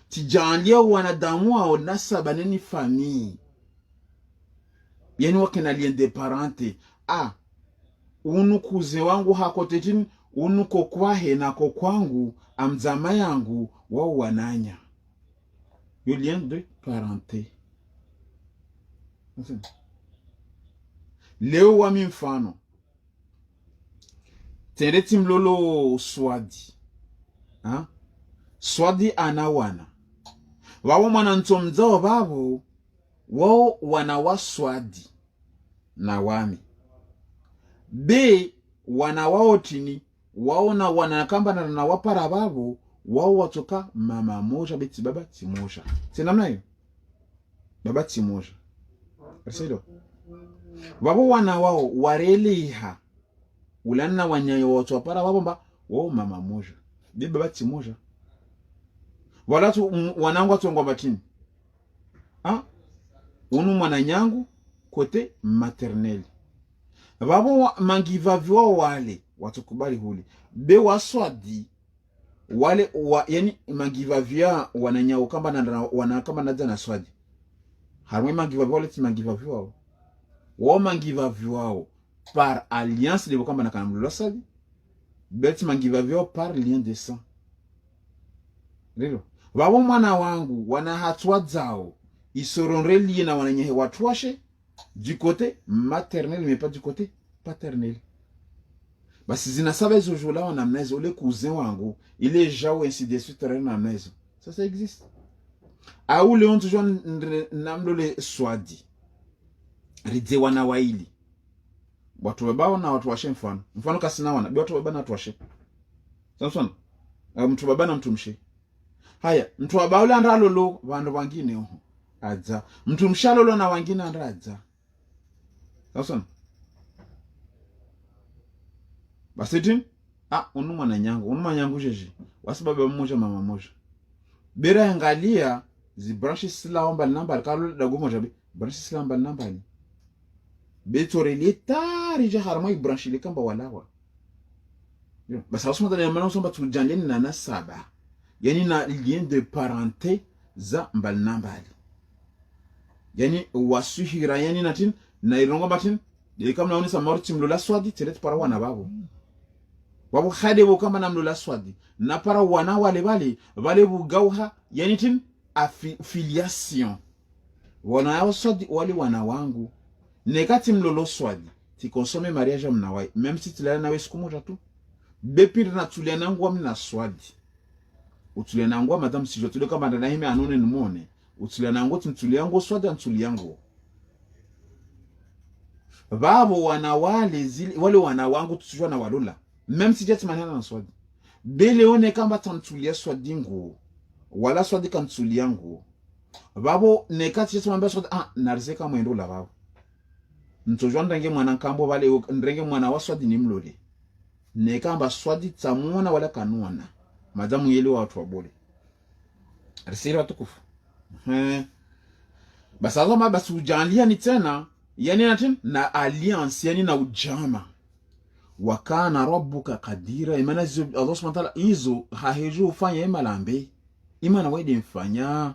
tijalia wanadamu au nasaban ni famille yani wakina lien de parenté unu kuze wangu hakotetini unu kokwahe na kokwangu amzama yangu wao wananya yo lien de parenté leo wami mfano tendeti mlolo Swadi ha? Swadi ana wana wao mwana ntomzao babo wao wana wa Swadi na wami be wana wao tini wao na wana kamba na wapara babo wao watoka mama moja beti baba timoja tena mnayo baba timoja Arsido babo wana wao wareliha ulana wanyayo watu wapara babo mba wao mama moja be baba timoja wala tu wanangu watu ngwa batini unu mwana nyangu kote maternel babo mangiva vyo wale watukubali huli be waswadi wale yani mangiva vya wananyao kamba na wanakamba naza na Swadi harwe mangiva vyo wale ti mangiva vyo wao mangiva vyo par alliance de kamba na kanamlo Swadi beti mangiva vyo par lien de sang lelo babo mwana wangu wana hatwa zao isoronre lié na wananyehe watu washe du côté maternel mais pas du côté paternel. Basi zinasaba hizo jola wanamnezo ule cousin wangu ile jao ainsi de suite renamnezo. Ça existe. A ule on toujours namlole Swadi. Ridze wana waili. Watu wabao na watu washe mfano. Mfano kasina wana, bi watu wabao na watu washe. Sasa mtu baba na mtu mshe. Haya, mtu wabao ule andalolo vandu wangine ho. Adza. Mtu mshalolo na wangine andradza. Sasa basiti unuma na nyangu unuma nyangu jeje wasibaba mmoja mama mmoja bera angalia zi branches sila omba namba kalo dago moja be branches sila omba namba ni betore letari je harma i branch le kamba walawa basa usuma tana mana usoma tujanjeni na nasaba yani na lien de parenté za mbal namba yani wasuhira yani natin na irongo batin de kama naoni sa morti mlola Swadi telet para wana babo wabu khade bo kama namlola Swadi na para wana wale bugauha yani tin affiliation wana yao Swadi wale wana wangu nekati mlolo Swadi ti consommer mariage mnawai même si tilala nawe siku moja tu bepir na tuliana ngwa mna Swadi utuliana ngwa madam sijo tulo kama ndana hime anone nimone utuliana ngwa tuntuliango Swadi antuliango babo wana wale wana wangu tutujua na walula même si jeti manana na Swadi bele one kamba tantulia Swadi ngo wala Swadi kantulia ngo babo nekati jeti mambia Swadi narizeka mwendo la babo ntujua ndenge mwana nkambo wale ndenge mwana wa Swadi ni mlole nekamba Swadi tamuona wala kanuona madamu yele watu wabole arisiri watukufu basazo mabasu janlia ni tena yani natin na alliance yani na ujama wakana rabbuka qadira imana Allah subhanahu wa ta'ala izo haheju ufanya malambe imana wede mfanya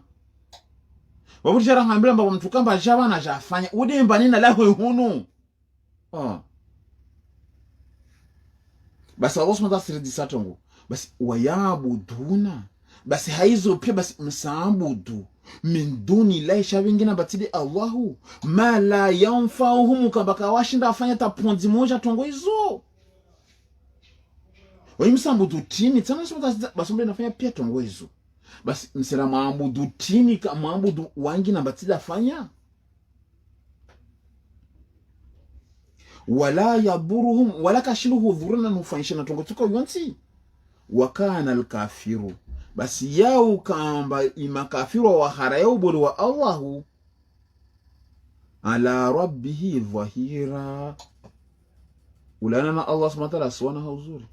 wabujara ngambira mbabo mtu kamba jaba na jafanya ude mbanina la hunu basi Allah subhanahu wa ta'ala siridi satongo basi wayabuduna basi haizo pia basi msaabudu min duni la shavingina batidi Allahu ma la yanfa'uhum kambaka washinda afanya tapondi moja tongo hizo wimsambudu tini tana soma basombe nafanya pia tongo hizo basi msela maabudu tini kama maabudu wangi na batidi afanya wala yaburuhum wala kashiluhu dhuruna nufanyisha na tongo tuko yonsi wakana alkafiru basi yao kamba imakafiru wa harayau bolu wa Allahu ala rabbihi dhahira ulana na Allah subhanahu wa ta'ala suwana hauzuri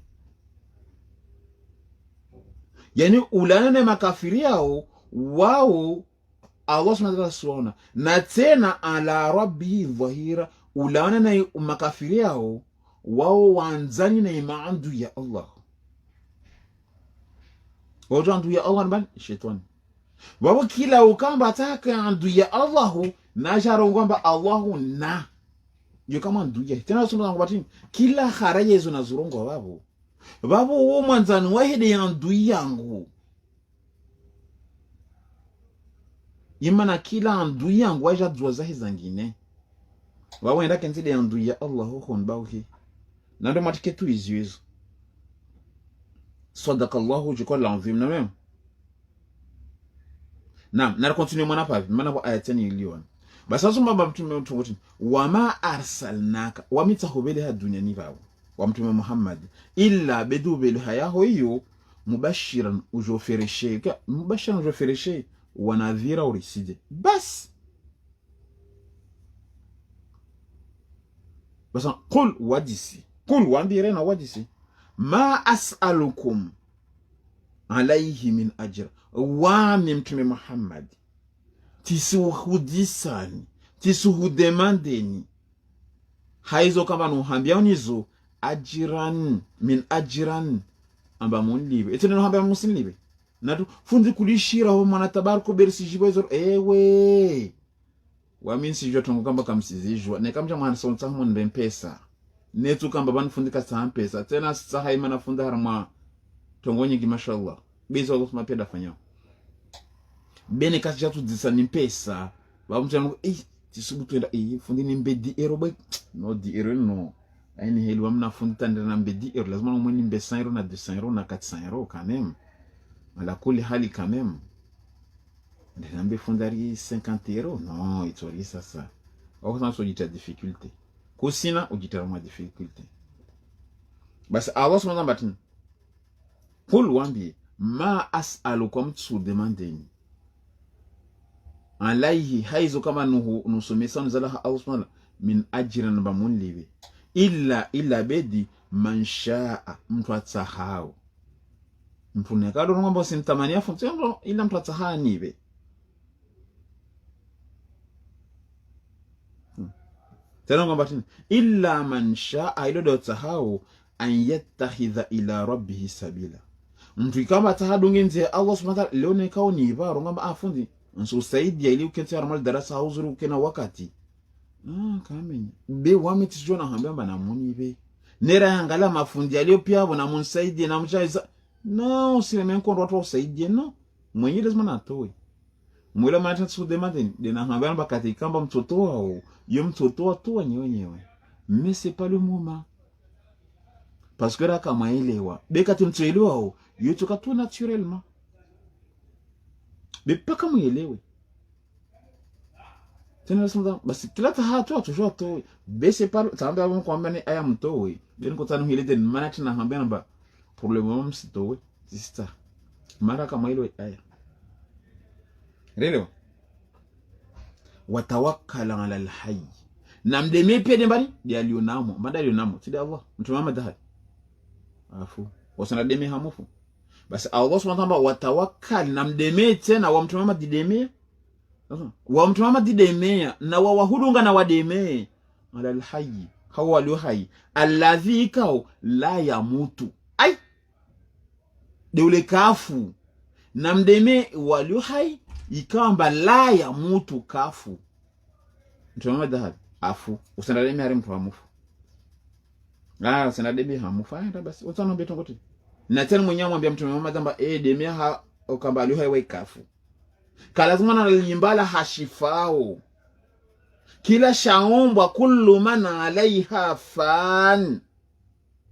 yani ulana na makafiri yao wao Allah subhanahu wa ta'ala suwana na tena ala rabbihi dhahira ulana na makafiri yao wao wanzani na imaandu ya Allah wajo andu ya Allah ban shetani wao kila ukamba ataka andu ya Allah na jaro ngomba Allah na yo kama andu ya tena soma ngobati kila haraye hizo na zurongo babo wo mwanzani wahede andu yangu imana kila andu yangu waja dua zahi zangine wawenda kenzide yandu ya Allah khon bawhi nando matiketu izizo sadakallahu jikwa l'azim na même. Naam, na continue mwana pavi maana kwa ayatani iliona basa sumba mtume mtume wama arsalnaka wamitahubele ha duniani bawo wa mtume Muhammad illa bedubele hayaho hiyo mubashiran ujofereshe ka mubashiran ujofereshe wanadhira uriside bas basa qul wadisi qul wandire na wadisi ma as'alukum alayhi min ajr wa mtume Muhammad tisuhudisani tisuhudemandeni haizo kama nuhambia unizo ajiran min ajiran amba munlibe etene nuhambia muslibe natu fundi kulishira ho mwana tabarako berisi jibozo ewe wa min sijwa tongo kamba kamsizijwa ne kamja mwana sonta mo ndempesa netu kamba banfundika sa pesa tena saha imana funda harma tongo nyingi mashallah bizo Allah mapenda fanya bene kasi jatu disani pesa ba mtu tisubutu enda fundi ni mbedi ero ba no di ero no aini heli wa mna fundi tanda na mbedi ero lazima no mwini mbe 100 euro na 200 euro na 400 euro quand même ala kuli hali quand même ndio mbe fundari 50 euro no itori sasa au sana sojita difficulté kusina ujita ma difficulté basi Allah subhanahu wa ta'ala kul wambi ma as'alukum tu demandeni alaihi haizo kama nusomesa nzala Allah subhanahu min ajran bamunlibe illa bedi man shaa mtu atsahau mtu nekado ngomba sintamania funzo ila mtu atsahaa nibe tena ngomba tin illa man shaa ilo do tsahau an yattakhidha ila rabbih sabila mtu kama tahadungi nje Allah subhanahu wa ta'ala leo nekao ni baro ngomba afundi nso saidi ili ukente armal darasa hauzuru kena wakati kamenya be wamiti jona hambamba na muni be nera yangala mafundi alio pia bona munsaidi na mchaiza no sile nkondo watu saidi no mwenye lazima natoe mwela mata su demande de na hambamba kati kamba mtoto wao yo mtoto watu wenyewe mais c'est pas le moment parce que là kama elewa be kati mtelewa wao yo toka tout naturellement bepaka muelewe tena sasa basi kila tahatu atujua to bese palo tamba hapo kwamba ni aya mtowe ben kutana hile den maana tena hambia namba pour le moment msitowe sister mara kama ile aya relo watawakkal ala alhayy namdeme pia dembani dia lionamo mada lionamo tida Allah mtume Muhammad afu wasana deme hamufu basi Allah subhanahu wa ta'ala watawakkal namdeme tena wa mtume Muhammad dideme wa mtume Muhammad dideme na wa wahudunga na wademe ala alhayy hawa walio hai alladhi kao la yamutu ai deule kafu namdeme walio hai ikamba la yamutu kafu mtume Muhammad afu usanademe ari mtu hamufu usanademe hamufu aenda basi utano beto ngote na tena mwenyewe mwambia mtume Muhammad kwamba demia ha okamba aliyo hai kafu kalazima na limbala hashifao kila shaombwa kullu man alaiha fan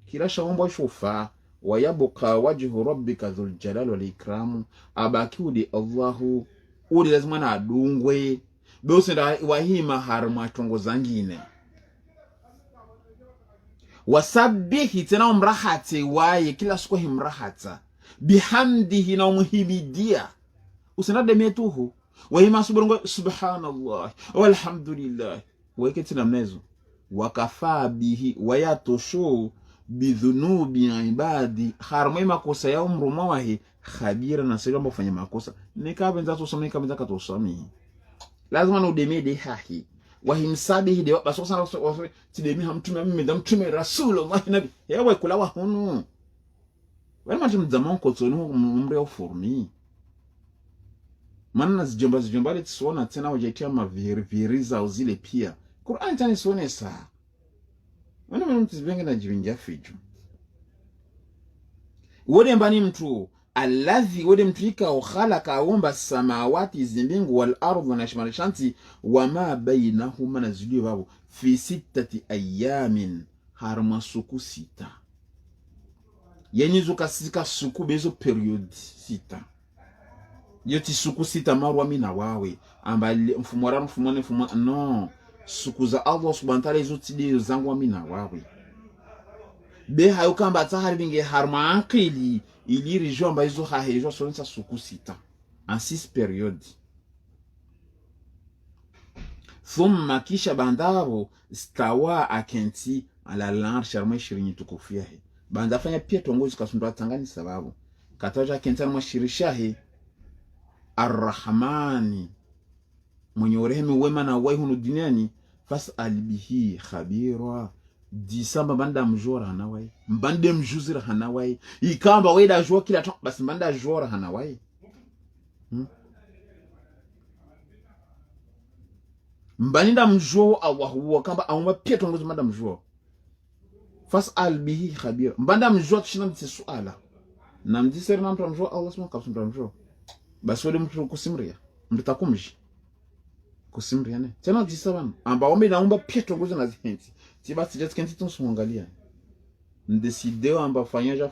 kila shaombwa shufa wayabqa wajhu rabbika dhul jalal wal ikram abakiudi Allahu uli lazima na adungwe bosenda wahima harma tongo zangine wasabbihi tena umrahati waye kila siku himrahata bihamdihi na umuhibidia usinade metuhu wahima subhanallah walhamdulillah weke na mnezo wakafaa bihi wayatoshu bidhunubi ibadi harma makosa ya umru mwahi khabira na sio kufanya makosa nikabenza tusome kabenza katosami lazima na udemede hahi wahimsabihi de baso sana tidemi hamtume mtume rasulullah nabi yawe kulawa hunu wala mtu mzamon ko tsonu umre uformi manna zijomba le tsona tena wajetia maviriza zile pia Qur'an tani sone saa wana mtu zibenga na jivinja fiju wode mbani mtu alladhi wode mtuika khalaqa aumba samawati zimbingu wal ardhi na shimarishanti wama bainahuma na zilio babu fi 6 ayamin harma suku 6 yenye zukasika suku bezo period 6 yoti suku 6 marwa mina wawe amba mfumora mfumone mfumona no suku za Allah subhanahu wa ta'ala izo tidi zangu mina wawe be hayo kamba tahari binge harma akili ili region amba izo hahejo sonsa suku 6 en 6 period thumma kisha bandavo stawa akenti ala l'arsh arma 20 tukufiahe banda fanya pia tongozi kasundwa tangani sababu kataja kentana mwashirishahi arrahmani mwenye urehemu wema na wai hunu duniani fas'al bihi khabira disamba banda mjora hanawai mbande mjuzira hanawai ikamba weda jua kila tok basi mbanda jora hanawai mbaninda mjo awahuwa kamba auma pia tongozi mbanda mjo fas'al bihi khabira mbanda mjo tushina mtse suala na mdiseri na mtu mjo Allah subhanahu wa ta'ala mjo basi wale mtu kusimria mtu takumji kusimria ne tena disaban amba ombe naomba pia tongozi na zinti tibasi just kenti tonsuangalia ndesider amba fanyaja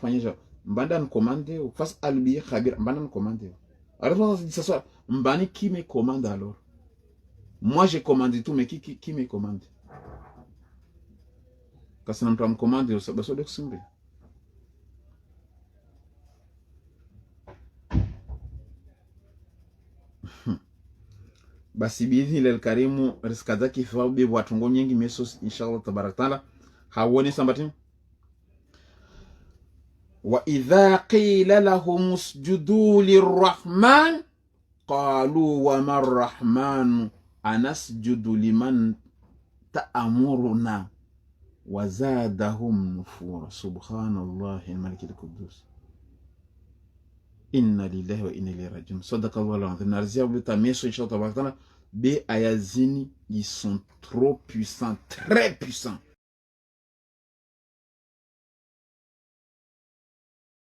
mbanda nkomande fas'al bihi khabira mbanda nkomande alors ça soit mbani qui me commande alors moi j'ai commandé tout mais qui me commande kasi na mtu amkomande basi wale kusimria basi biidhni lil karimu rizika zake fabi watungo nyingi mesos inshallah tabarak taala hawoni sambatin wa idha qila lahum usjudu lirrahman qalu wa marrahman anasjudu liman ta'muruna wa zadahum nufura subhanallahi al-malik al-quddus inna lillahi wa inna ilayhi rajiun sadaqallahu al-azim narzia buta meso inshallah tabarak taala be ayazini ils sont trop puissants très puissants